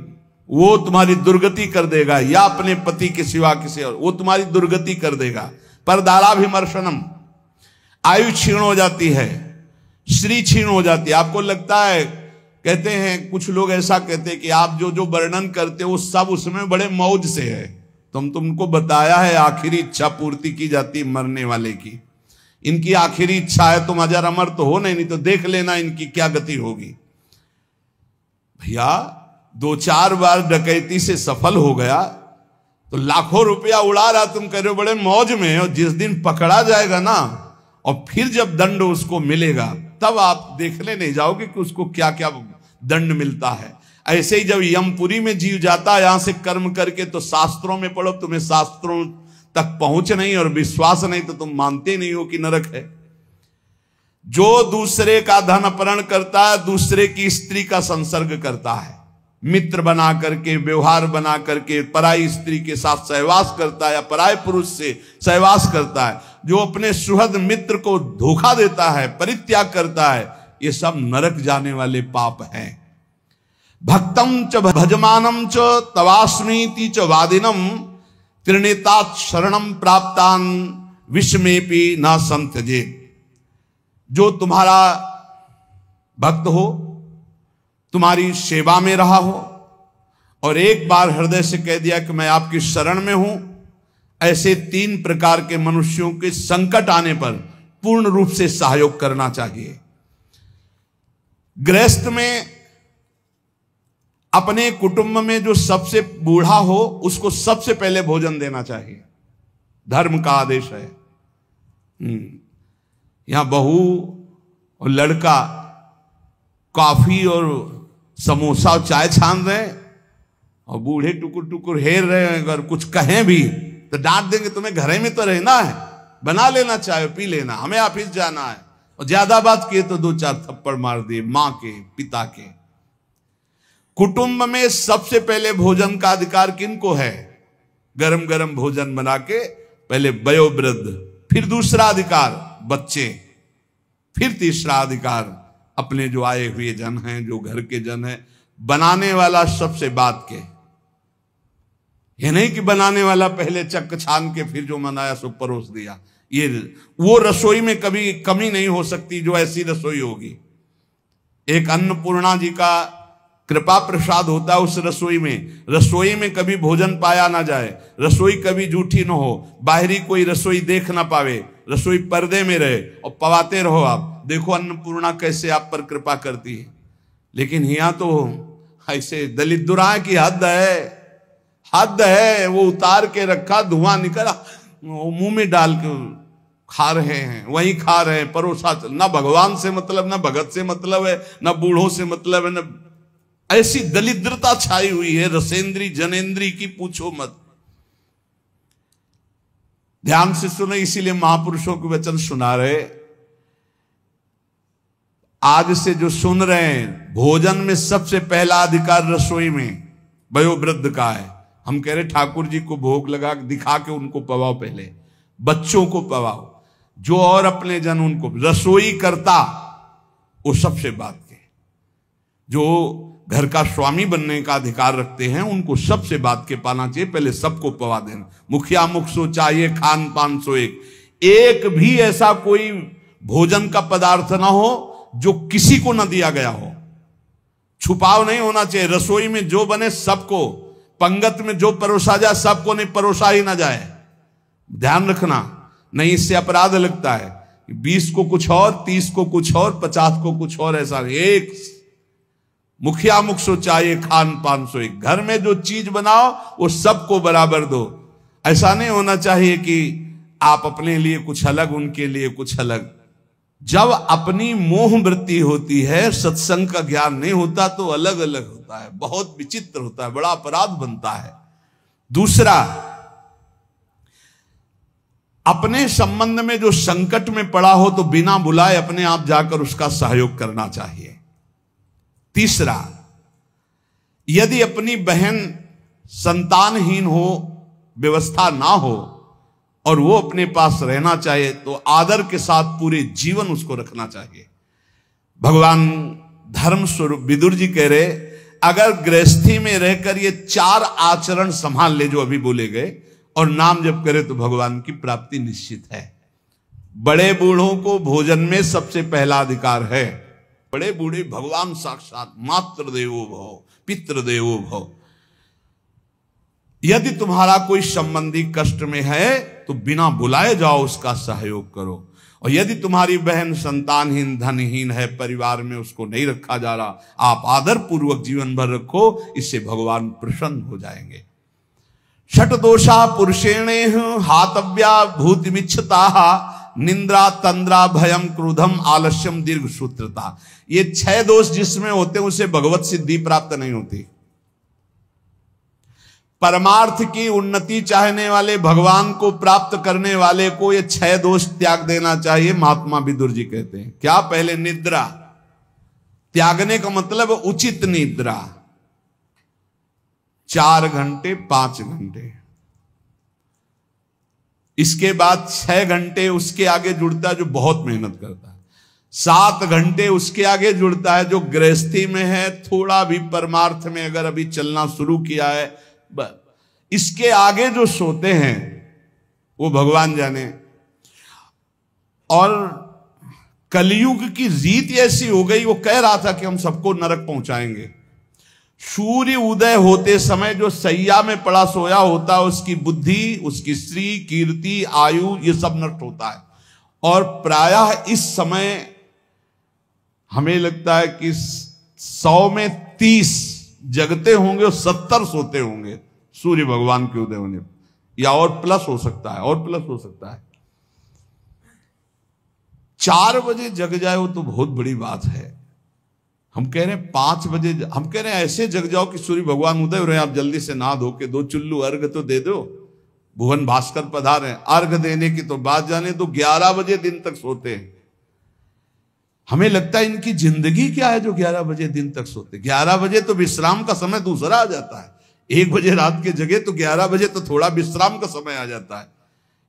वो तुम्हारी दुर्गति कर देगा, या अपने पति के सिवा किसी और, वो तुम्हारी दुर्गति कर देगा। परदाराभिमर्शनम, आयु क्षीण हो जाती है, श्री क्षीण हो जाती है। आपको लगता है, कहते हैं कुछ लोग ऐसा कहते हैं कि आप जो जो वर्णन करते हो सब उसमें बड़े मौज से है। तुमको बताया है आखिरी इच्छा पूर्ति की जाती मरने वाले की। इनकी आखिरी इच्छा है तुम अजर अमर तो हो नहीं तो देख लेना इनकी क्या गति होगी। भैया 2-4 बार डकैती से सफल हो गया तो लाखों रुपया उड़ा रहा, तुम कह रहे हो बड़े मौज में, और जिस दिन पकड़ा जाएगा ना और फिर जब दंड उसको मिलेगा तब आप देखने नहीं जाओगे कि उसको क्या क्या दंड मिलता है। ऐसे ही जब यमपुरी में जीव जाता है यहां से कर्म करके, तो शास्त्रों में पढ़ो, तुम्हें शास्त्रों तक पहुंच नहीं और विश्वास नहीं तो तुम मानते नहीं हो कि नरक है। जो दूसरे का धन अपहरण करता है, दूसरे की स्त्री का संसर्ग करता है, मित्र बना करके, व्यवहार बना करके पराई स्त्री के साथ सहवास करता है या पराय पुरुष से सहवास करता है, जो अपने सुहृद मित्र को धोखा देता है, परित्याग करता है, ये सब नरक जाने वाले पाप हैं। भक्तम च भजमानम च तवास्मीति च वादिनम त्रिनेतात शरणम प्राप्तान विस्मेपि न संत्यजे। जो तुम्हारा भक्त हो, तुम्हारी सेवा में रहा हो और एक बार हृदय से कह दिया कि मैं आपकी शरण में हूं, ऐसे 3 प्रकार के मनुष्यों के संकट आने पर पूर्ण रूप से सहयोग करना चाहिए। गृहस्थ में अपने कुटुंब में जो सबसे बूढ़ा हो उसको सबसे पहले भोजन देना चाहिए, धर्म का आदेश है। यहां बहू और लड़का कॉफी और समोसा और चाय छान रहे हैं और बूढ़े टुकुर टुकुर हेर रहे हैं। अगर कुछ कहें भी तो डांट देंगे, तुम्हें घर में तो रहना है, बना लेना चाहे पी लेना, हमें ऑफिस जाना है। और ज्यादा बात किए तो 2-4 थप्पड़ मार दिए मां के, पिता के। कुटुंब में सबसे पहले भोजन का अधिकार किनको है? गरम गरम भोजन बना के पहले वयोवृद्ध, फिर दूसरा अधिकार बच्चे, फिर तीसरा अधिकार अपने जो आए हुए जन हैं, जो घर के जन हैं। बनाने वाला सबसे बात के, ये नहीं कि बनाने वाला पहले चक्क छान के फिर जो मनाया सो परोस दिया। ये वो रसोई में कभी कमी नहीं हो सकती जो ऐसी रसोई होगी। एक अन्नपूर्णा जी का कृपा प्रसाद होता है उस रसोई में कभी भोजन पाया ना जाए, रसोई कभी जूठी ना हो, बाहरी कोई रसोई देख ना पावे, रसोई पर्दे में रहे और पवाते रहो। आप देखो अन्नपूर्णा कैसे आप पर कृपा करती है। लेकिन यहां तो ऐसे दलित दुराए की हद है। वो उतार के रखा, धुआं निकला, मुंह में डाल के खा रहे हैं, वहीं खा रहे हैं, परोसा। ना भगवान से मतलब, ना भगत से मतलब है, ना बूढ़ों से मतलब है, ना। ऐसी दलिद्रता छाई हुई है रसेंद्री जनेन्द्री की, पूछो मत। ध्यान से सुने, इसीलिए महापुरुषों के वचन सुना रहे। आज से जो सुन रहे हैं, भोजन में सबसे पहला अधिकार रसोई में वयोवृद्ध का है। हम कह रहे ठाकुर जी को भोग लगा दिखा के उनको पवाओ, पहले बच्चों को पवाओ, जो और अपने जन उनको। रसोई करता वो सबसे बात के, जो घर का स्वामी बनने का अधिकार रखते हैं उनको सबसे बात के पाना चाहिए, पहले सबको पवा देना। मुखिया मुख सो चाहिए, खान पान सो एक भी ऐसा कोई भोजन का पदार्थ ना हो जो किसी को ना दिया गया हो। छुपाव नहीं होना चाहिए। रसोई में जो बने सबको, पंगत में जो परोसा जाए सबको, नहीं परोसा ही ना जाए। ध्यान रखना, नहीं इससे अपराध लगता है। 20 को कुछ और, 30 को कुछ और, 50 को कुछ और, ऐसा एक। मुखिया मुख सो चाहिए, खान पान सो एक। घर में जो चीज बनाओ वो सबको बराबर दो। ऐसा नहीं होना चाहिए कि आप अपने लिए कुछ अलग, उनके लिए कुछ अलग। जब अपनी मोह वृत्ति होती है, सत्संग का ज्ञान नहीं होता तो अलग अलग होता है, बहुत विचित्र होता है, बड़ा अपराध बनता है। दूसरा, अपने संबंध में जो संकट में पड़ा हो तो बिना बुलाए अपने आप जाकर उसका सहयोग करना चाहिए। तीसरा, यदि अपनी बहन संतानहीन हो, व्यवस्था ना हो और वो अपने पास रहना चाहे तो आदर के साथ पूरे जीवन उसको रखना चाहिए। भगवान धर्म स्वरूप विदुर जी कह रहे, अगर गृहस्थी में रहकर ये 4 आचरण संभाल ले जो अभी बोले गए और नाम जप करे तो भगवान की प्राप्ति निश्चित है। बड़े बूढ़ों को भोजन में सबसे पहला अधिकार है। बड़े बूढ़े भगवान साक्षात, मातृ देवो भव, पितृ देवो भव। यदि तुम्हारा कोई संबंधी कष्ट में है तो बिना बुलाए जाओ, उसका सहयोग करो। और यदि तुम्हारी बहन संतानहीन, धनहीन है, परिवार में उसको नहीं रखा जा रहा, आप आदर पूर्वक जीवन भर रखो, इससे भगवान प्रसन्न हो जाएंगे। षट दोषा पुरुषेणे हातव्या भूतिमिच्छता निंद्रा तंद्रा भयम क्रोधम आलस्यम दीर्घ सूत्रता। ये 6 दोष जिसमें होते हैं उसे भगवत सिद्धि प्राप्त नहीं होती। परमार्थ की उन्नति चाहने वाले, भगवान को प्राप्त करने वाले को ये 6 दोष त्याग देना चाहिए। महात्मा विदुर जी कहते हैं क्या? पहले निद्रा त्यागने का मतलब उचित निद्रा, 4 घंटे 5 घंटे। इसके बाद 6 घंटे उसके आगे जुड़ता है जो बहुत मेहनत करता है। 7 घंटे उसके आगे जुड़ता है। जो गृहस्थी में है, थोड़ा भी परमार्थ में अगर अभी चलना शुरू किया है, इसके आगे जो सोते हैं वो भगवान जाने। और कलयुग की रीत ऐसी हो गई, वो कह रहा था कि हम सबको नरक पहुंचाएंगे। सूर्य उदय होते समय जो सैया में पड़ा सोया होता है, उसकी बुद्धि, उसकी स्त्री, कीर्ति, आयु, ये सब नष्ट होता है। और प्रायः इस समय हमें लगता है कि 100 में 30 जगते होंगे और 70 सोते होंगे सूर्य भगवान के उदय होने, या और प्लस हो सकता है, और प्लस हो सकता है। 4 बजे जग जाए वो तो बहुत बड़ी बात है। हम कह रहे हैं 5 बजे, हम कह रहे हैं ऐसे जग जाओ कि सूर्य भगवान उदय हो रहे हैं, आप जल्दी से नहा धो के 2 चुल्लू अर्घ तो दे दो। भुवन भास्कर पधारे, अर्घ देने की तो बात जाने तो 11 बजे दिन तक सोते हैं। हमें लगता है इनकी जिंदगी क्या है जो 11 बजे दिन तक सोते। 11 बजे तो विश्राम का समय दूसरा आ जाता है। 1 बजे रात के जगे तो 11 बजे तो थोड़ा विश्राम का समय आ जाता है।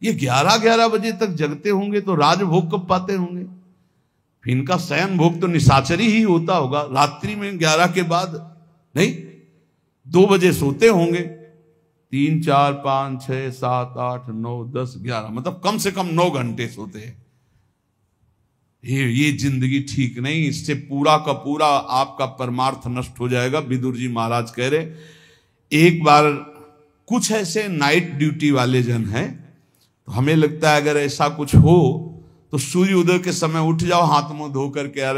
ये 11 बजे तक जगते होंगे तो राजभोग कब पाते होंगे? इनका शयन भोग तो निशाचरी ही होता होगा रात्रि में 11 के बाद, नहीं 2 बजे सोते होंगे। 3, 4, 5, 6, 7, 8, 9, 10, 11, मतलब कम से कम 9 घंटे सोते हैं। ये जिंदगी ठीक नहीं। इससे पूरा का पूरा आपका परमार्थ नष्ट हो जाएगा। विदुर जी महाराज कह रहे, एक बार कुछ ऐसे नाइट ड्यूटी वाले जन हैं, तो हमें लगता है अगर ऐसा कुछ हो तो सूर्य उदय के समय उठ जाओ, हाथ मुंह धो करके यार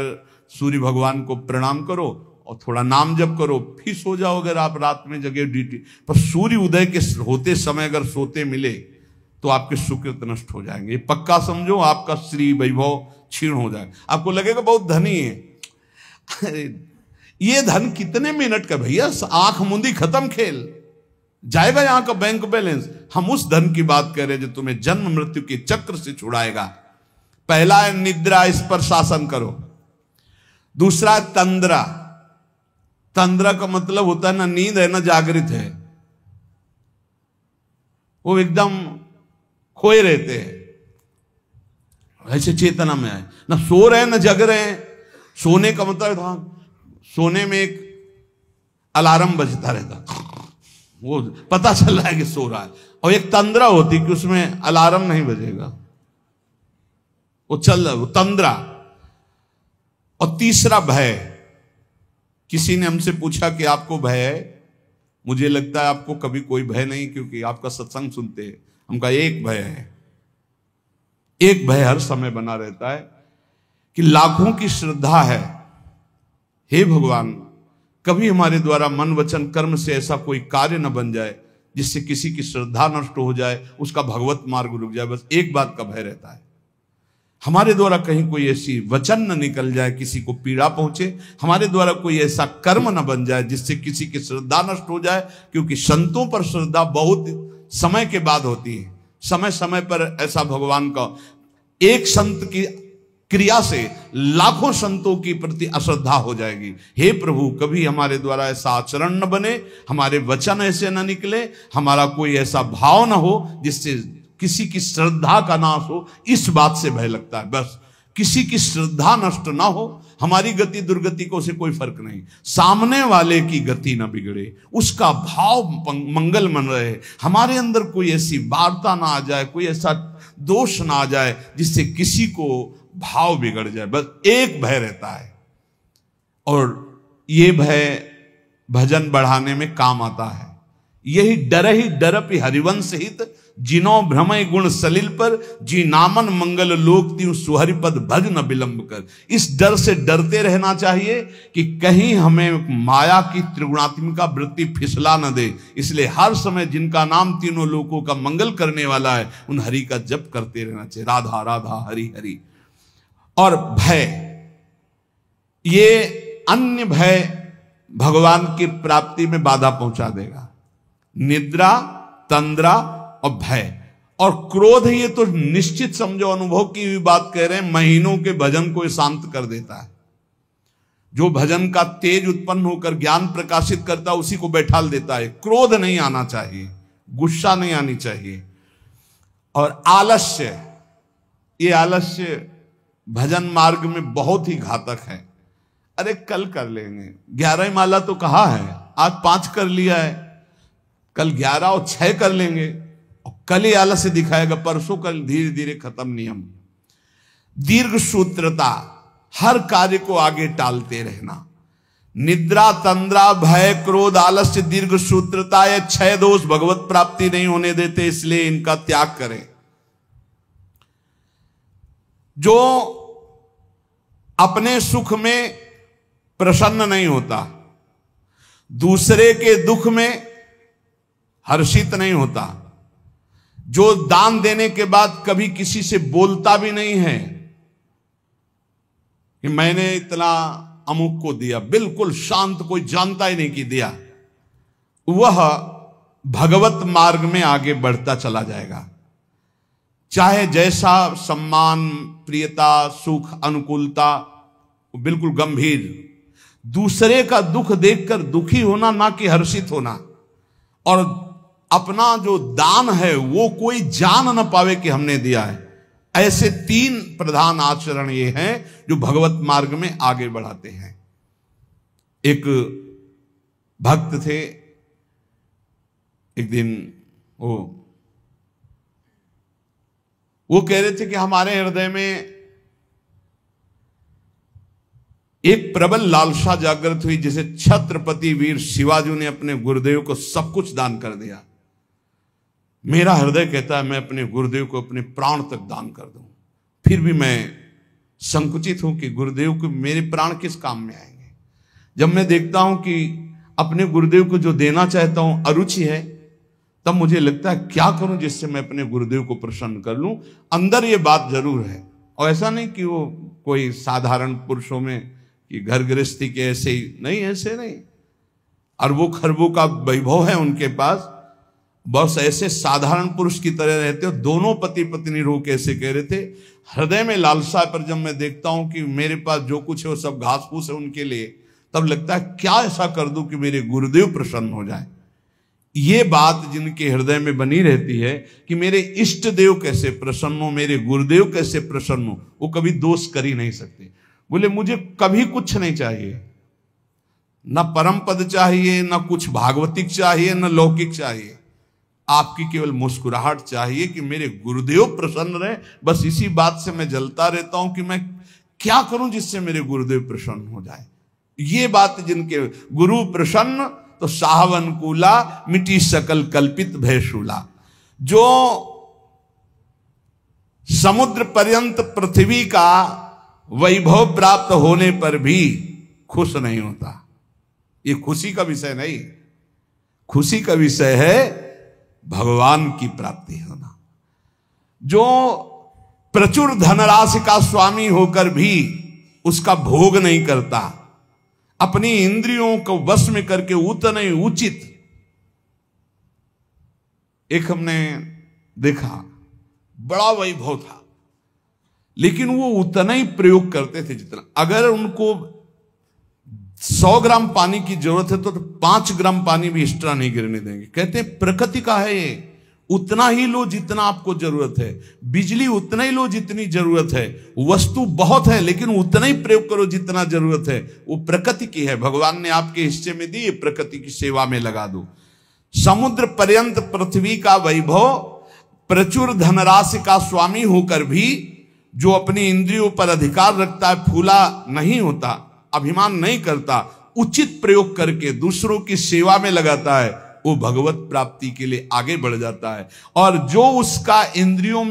सूर्य भगवान को प्रणाम करो और थोड़ा नाम जप करो, फिर सो जाओ अगर आप रात में जगे ड्यूटी पर। सूर्य उदय के होते समय अगर सोते मिले तो आपके सुकृत नष्ट हो जाएंगे। ये पक्का समझो, आपका श्री वैभव क्षीण हो जाएगा। आपको लगेगा बहुत धनी है। अरे ये धन कितने मिनट का भैया, आंख मुंदी खत्म खेल, जाएगा यहां का बैंक बैलेंस। हम उस धन की बात कर रहे हैं जो तुम्हें जन्म मृत्यु के चक्र से छुड़ाएगा। पहला है निद्रा, इस पर शासन करो। दूसरा है तंद्रा। तंद्रा का मतलब होता है ना नींद है ना जागृत है, वो एकदम खोए रहते हैं, ऐसे चेतना में आए, ना सो रहे हैं ना जग रहे हैं। सोने का मतलब था, सोने में एक अलार्म बजता रहता, वो पता चल रहा है कि सो रहा है। और एक तंद्रा होती कि उसमें अलार्म नहीं बजेगा, वो चल रहा, वो तंद्रा। और तीसरा भय। किसी ने हमसे पूछा कि आपको भय है? मुझे लगता है आपको कभी कोई भय नहीं, क्योंकि आपका सत्संग सुनते हैं। हम कहा एक भय है, एक भय हर समय बना रहता है कि लाखों की श्रद्धा है, हे भगवान कभी हमारे द्वारा मन वचन कर्म से ऐसा कोई कार्य न बन जाए जिससे किसी की श्रद्धा नष्ट हो जाए, उसका भगवत मार्ग रुक जाए। बस एक बात का भय रहता है, हमारे द्वारा कहीं कोई ऐसी वचन न निकल जाए किसी को पीड़ा पहुंचे, हमारे द्वारा कोई ऐसा कर्म न बन जाए जिससे किसी की श्रद्धा नष्ट हो जाए। क्योंकि संतों पर श्रद्धा बहुत समय के बाद होती है। समय समय पर ऐसा भगवान का एक संत की क्रिया से लाखों संतों की प्रति अश्रद्धा हो जाएगी। हे प्रभु कभी हमारे द्वारा ऐसा आचरण न बने, हमारे वचन ऐसे न निकले, हमारा कोई ऐसा भाव न हो जिससे किसी की श्रद्धा का नाश हो। इस बात से भय लगता है। बस किसी की श्रद्धा नष्ट ना हो, हमारी गति दुर्गति को से कोई फर्क नहीं, सामने वाले की गति ना बिगड़े, उसका भाव मंगल मन रहे, हमारे अंदर कोई ऐसी वार्ता ना आ जाए, कोई ऐसा दोष ना आ जाए जिससे किसी को भाव बिगड़ जाए। बस एक भय रहता है, और ये भय भजन बढ़ाने में काम आता है। यही डर ही डरपि हरिवंश हित, जिनो भ्रमय गुण सलिल पर, जी नामन मंगल लोक त्यों सुहरिपद भज न विलंब कर। इस डर से डरते रहना चाहिए कि कहीं हमें माया की त्रिगुणात्मिका वृत्ति फिसला न दे। इसलिए हर समय जिनका नाम तीनों लोकों का मंगल करने वाला है, उन हरि का जप करते रहना चाहिए, राधा राधा हरि हरि। और भय, ये अन्य भय भगवान की प्राप्ति में बाधा पहुंचा देगा। निद्रा, तंद्रा और भय और क्रोध, ये तो निश्चित समझो, अनुभव की हुई बात कह रहे हैं, महीनों के भजन को शांत कर देता है। जो भजन का तेज उत्पन्न होकर ज्ञान प्रकाशित करता है उसी को बैठाल देता है। क्रोध नहीं आना चाहिए, गुस्सा नहीं आनी चाहिए। और आलस्य, ये आलस्य भजन मार्ग में बहुत ही घातक है। अरे कल कर लेंगे, 11 माला तो कहा है, आज 5 कर लिया है, कल 11 और 6 कर लेंगे, और कल ही आलस्य दिखाएगा, परसों कल, धीरे धीरे खत्म नियम। दीर्घ सूत्रता, हर कार्य को आगे टालते रहना। निद्रा, तंद्रा, भय, क्रोध, आलस्य, दीर्घ सूत्रता, ये 6 दोष भगवत प्राप्ति नहीं होने देते, इसलिए इनका त्याग करें। जो अपने सुख में प्रसन्न नहीं होता, दूसरे के दुख में हर्षित नहीं होता, जो दान देने के बाद कभी किसी से बोलता भी नहीं है कि मैंने इतना अमुक को दिया, बिल्कुल शांत, कोई जानता ही नहीं कि दिया, वह भगवत मार्ग में आगे बढ़ता चला जाएगा। चाहे जैसा सम्मान, प्रियता, सुख, अनुकूलता, बिल्कुल गंभीर। दूसरे का दुख देखकर दुखी होना, ना कि हर्षित होना। और अपना जो दान है वो कोई जान न पावे कि हमने दिया है। ऐसे 3 प्रधान आचरण ये हैं जो भगवत मार्ग में आगे बढ़ाते हैं। एक भक्त थे, एक दिन वो कह रहे थे कि हमारे हृदय में एक प्रबल लालसा जागृत हुई, जैसे छत्रपति वीर शिवाजी ने अपने गुरुदेव को सब कुछ दान कर दिया। मेरा हृदय कहता है मैं अपने गुरुदेव को अपने प्राण तक दान कर दूं, फिर भी मैं संकुचित हूं कि गुरुदेव को मेरे प्राण किस काम में आएंगे। जब मैं देखता हूं कि अपने गुरुदेव को जो देना चाहता हूं अरुचि है, तब मुझे लगता है क्या करूं जिससे मैं अपने गुरुदेव को प्रसन्न कर लूं। अंदर ये बात जरूर है, और ऐसा नहीं कि वो कोई साधारण पुरुषों में कि घर गृहस्थी के ऐसे ही नहीं, ऐसे नहीं, अरबों खरबों का वैभव है उनके पास, बस ऐसे साधारण पुरुष की तरह रहते हो। दोनों पति पत्नी रो के ऐसे कह रहे थे, हृदय में लालसा पर जब मैं देखता हूं कि मेरे पास जो कुछ है वो सब घास फूस है उनके लिए, तब लगता है क्या ऐसा कर दूं कि मेरे गुरुदेव प्रसन्न हो जाए। ये बात जिनके हृदय में बनी रहती है कि मेरे इष्ट देव कैसे प्रसन्न हो, मेरे गुरुदेव कैसे प्रसन्न हो, वो कभी दोष कर ही नहीं सकते। बोले मुझे कभी कुछ नहीं चाहिए, न परम पद चाहिए, न कुछ भागवतिक चाहिए, न लौकिक चाहिए, आपकी केवल मुस्कुराहट चाहिए कि मेरे गुरुदेव प्रसन्न रहे। बस इसी बात से मैं जलता रहता हूं कि मैं क्या करूं जिससे मेरे गुरुदेव प्रसन्न हो जाए। ये बात जिनके गुरु प्रसन्न तो साहवन कूला, मिटी सकल कल्पित भयशूला। जो समुद्र पर्यंत पृथ्वी का वैभव प्राप्त होने पर भी खुश नहीं होता, ये खुशी का विषय नहीं। खुशी का विषय है भगवान की प्राप्ति होना। जो प्रचुर धनराशि का स्वामी होकर भी उसका भोग नहीं करता, अपनी इंद्रियों को वश में करके उतना ही उचित। एक हमने देखा, बड़ा वैभव था, लेकिन वो उतना ही प्रयोग करते थे जितना, अगर उनको 100 ग्राम पानी की जरूरत है तो 5 ग्राम पानी भी एक्स्ट्रा नहीं गिरने देंगे। कहते हैं प्रकृति का है ये, उतना ही लो जितना आपको जरूरत है, बिजली उतना ही लो जितनी जरूरत है, वस्तु बहुत है लेकिन उतना ही प्रयोग करो जितना जरूरत है। वो प्रकृति की है, भगवान ने आपके हिस्से में दी, प्रकृति की सेवा में लगा दो। समुद्र पर्यंत पृथ्वी का वैभव, प्रचुर धनराशि का स्वामी होकर भी जो अपनी इंद्रियों पर अधिकार रखता है, फूला नहीं होता, अभिमान नहीं करता, उचित प्रयोग करके दूसरों की सेवा में लगाता है, वो भगवत प्राप्ति के लिए आगे बढ़ जाता है। और जो उसका इंद्रियों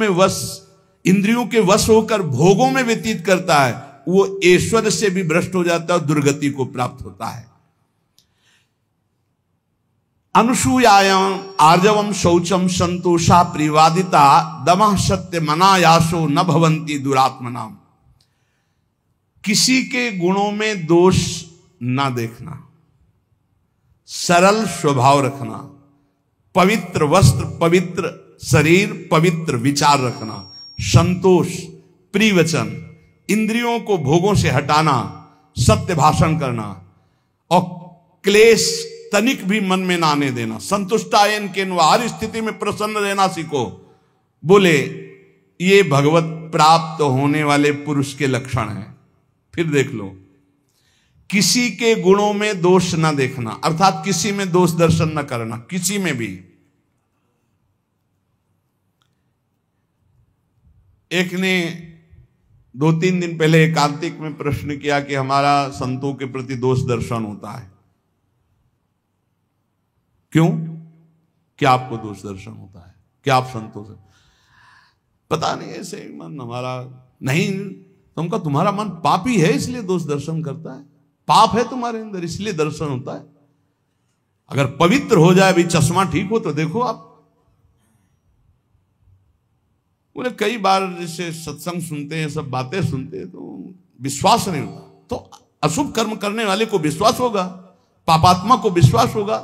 के वश होकर भोगों में व्यतीत करता है, वो ऐश्वर्य से भी भ्रष्ट हो जाता है और दुर्गति को प्राप्त होता है। अनुसूयायां आर्जवम शौचम संतोषा प्रिवादिता दमः सत्य मनायासो न भवंती दुरात्मनाम। किसी के गुणों में दोष ना देखना, सरल स्वभाव रखना, पवित्र वस्त्र, पवित्र शरीर, पवित्र विचार रखना, संतोष, प्रिय वचन, इंद्रियों को भोगों से हटाना, सत्य भाषण करना और क्लेश तनिक भी मन में ना आने देना। संतुष्टायन के हर स्थिति में प्रसन्न रहना सीखो। बोले ये भगवत प्राप्त होने वाले पुरुष के लक्षण हैं। फिर देख लो, किसी के गुणों में दोष न देखना, अर्थात किसी में दोष दर्शन न करना, किसी में भी। एक ने 2-3 दिन पहले एकांतिक में प्रश्न किया कि हमारा संतों के प्रति दोष दर्शन होता है, क्यों? क्या आपको दोष दर्शन होता है? क्या आप संतों से? पता नहीं, ऐसे मन हमारा नहीं। तुमका तुम्हारा मन पापी है इसलिए दोष दर्शन करता है, पाप है तुम्हारे अंदर इसलिए दर्शन होता है। अगर पवित्र हो जाए, अभी चश्मा ठीक हो तो देखो आप। बोले कई बार जैसे सत्संग सुनते हैं, सब बातें सुनते हैं तो विश्वास नहीं होता। तो अशुभ कर्म करने वाले को विश्वास होगा, पापात्मा को विश्वास होगा।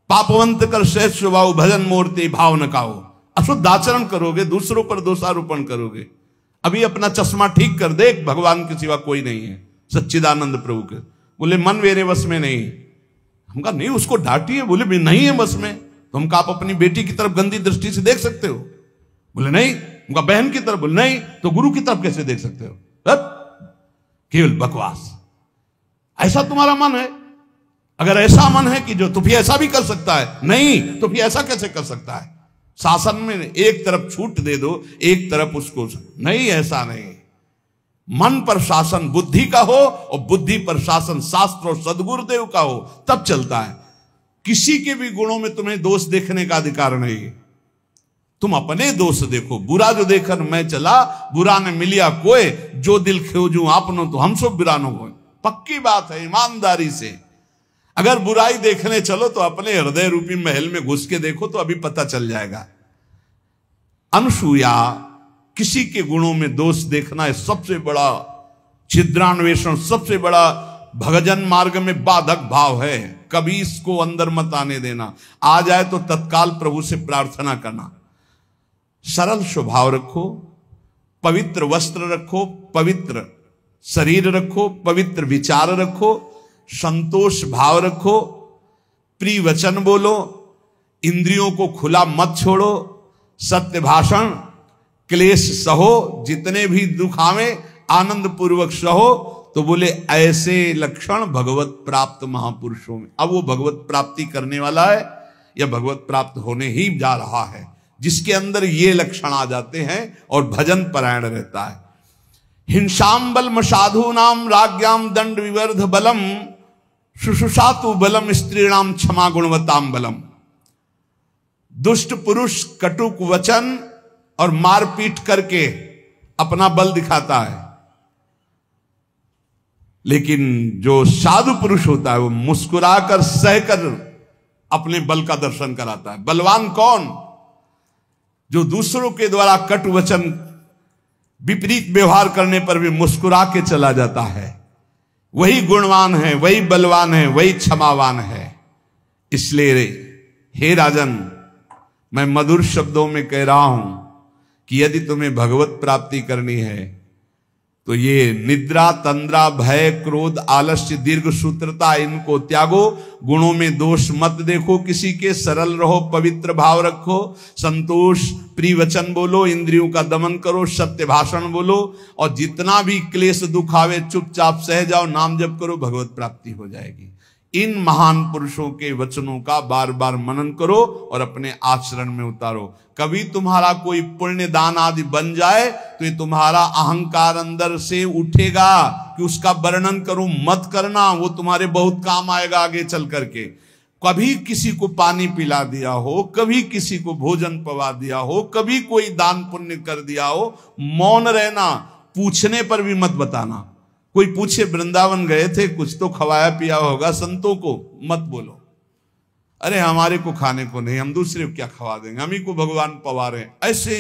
पापवंत कर श्रेष्ठ स्वभाव भजन मूर्ति भाव न काओ। अशुद्ध आचरण करोगे, दूसरों पर दोषारोपण करोगे। अभी अपना चश्मा ठीक कर देख, भगवान के सिवा कोई नहीं है, सच्चिदानंद प्रभु के। बोले मन मेरे वश में नहीं। हम कहा नहीं, उसको डांटिए। बोले भी नहीं है वश में। तो हम कहा आप अपनी बेटी की तरफ गंदी दृष्टि से देख सकते हो? बोले नहीं। उनका बहन की तरफ? बोले नहीं। तो गुरु की तरफ कैसे देख सकते हो? केवल बकवास। ऐसा तुम्हारा मन है? अगर ऐसा मन है कि जो तो फिर ऐसा भी कर सकता है, नहीं तो फिर ऐसा कैसे कर सकता है? शासन में एक तरफ छूट दे दो, एक तरफ उसको नहीं, ऐसा नहीं। मन पर शासन बुद्धि का हो और बुद्धि पर शासन शास्त्र और सदगुरुदेव का हो, तब चलता है। किसी के भी गुणों में तुम्हें दोष देखने का अधिकार नहीं। तुम अपने दोष देखो। बुरा जो देखकर मैं चला, बुरा ने मिलिया कोई, जो दिल खोजूं आपनो तो हम सब बिरानो हो। पक्की बात है, ईमानदारी से। अगर बुराई देखने चलो तो अपने हृदय रूपी महल में घुस के देखो तो अभी पता चल जाएगा। अनसूया, किसी के गुणों में दोष देखना है सबसे बड़ा छिद्रान्वेषण, सबसे बड़ा भगजन मार्ग में बाधक भाव है। कभी इसको अंदर मत आने देना। आ जाए तो तत्काल प्रभु से प्रार्थना करना। सरल स्वभाव रखो, पवित्र वस्त्र रखो, पवित्र शरीर रखो, पवित्र विचार रखो, संतोष भाव रखो, प्रिय वचन बोलो, इंद्रियों को खुला मत छोड़ो, सत्य भाषण, क्लेश सहो, जितने भी दुख आवे आनंद पूर्वक सहो। तो बोले ऐसे लक्षण भगवत प्राप्त महापुरुषों में। अब वो भगवत प्राप्ति करने वाला है या भगवत प्राप्त होने ही जा रहा है, जिसके अंदर ये लक्षण आ जाते हैं और भजन परायण रहता है। हिंसाम बलम साधु नाम राज्ञाम दंड विवर्ध बलम शुशुषातु बलम स्त्रीणाम क्षमा गुणवताम बलम। दुष्ट पुरुष कटुक वचन और मारपीट करके अपना बल दिखाता है, लेकिन जो साधु पुरुष होता है वो मुस्कुराकर सहकर अपने बल का दर्शन कराता है। बलवान कौन? जो दूसरों के द्वारा कटु वचन विपरीत व्यवहार करने पर भी मुस्कुरा के चला जाता है, वही गुणवान है, वही बलवान है, वही क्षमावान है। इसलिए हे राजन, मैं मधुर शब्दों में कह रहा हूं कि यदि तुम्हें भगवत प्राप्ति करनी है तो ये निद्रा, तंद्रा, भय, क्रोध, आलस्य, दीर्घ सूत्रता, इनको त्यागो। गुणों में दोष मत देखो किसी के, सरल रहो, पवित्र भाव रखो, संतोष, प्रिय वचन बोलो, इंद्रियों का दमन करो, सत्य भाषण बोलो, और जितना भी क्लेश दुख आवे चुपचाप सह जाओ, नाम जप करो, भगवत प्राप्ति हो जाएगी। इन महान पुरुषों के वचनों का बार बार मनन करो और अपने आचरण में उतारो। कभी तुम्हारा कोई पुण्य दान आदि बन जाए तो ये तुम्हारा अहंकार अंदर से उठेगा कि उसका वर्णन करूं, मत करना, वो तुम्हारे बहुत काम आएगा आगे चल करके। कभी किसी को पानी पिला दिया हो, कभी किसी को भोजन पवा दिया हो, कभी कोई दान पुण्य कर दिया हो, मौन रहना, पूछने पर भी मत बताना। कोई पूछे वृंदावन गए थे, कुछ तो खवाया पिया होगा संतों को, मत बोलो अरे हमारे को खाने को नहीं, हम दूसरे को क्या खवा देंगे, हम ही को भगवान पवा रहे हैं। ऐसे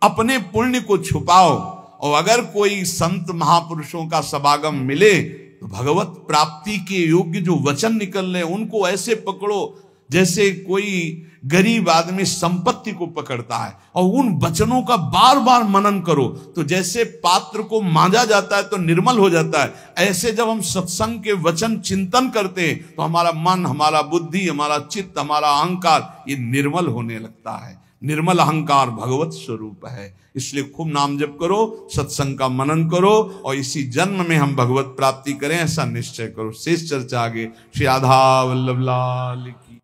अपने पुण्य को छुपाओ। और अगर कोई संत महापुरुषों का समागम मिले तो भगवत प्राप्ति के योग्य जो वचन निकल रहे उनको ऐसे पकड़ो जैसे कोई गरीब आदमी संपत्ति को पकड़ता है, और उन वचनों का बार बार मनन करो। तो जैसे पात्र को मांजा जाता है तो निर्मल हो जाता है, ऐसे जब हम सत्संग के वचन चिंतन करते हैं तो हमारा मन, हमारा बुद्धि, हमारा चित्त, हमारा अहंकार ये निर्मल होने लगता है। निर्मल अहंकार भगवत स्वरूप है। इसलिए खूब नाम जप करो, सत्संग का मनन करो और इसी जन्म में हम भगवत प्राप्ति करें, ऐसा निश्चय करो। शेष चर्चा आगे। श्री राधा वल्लभ लाल की।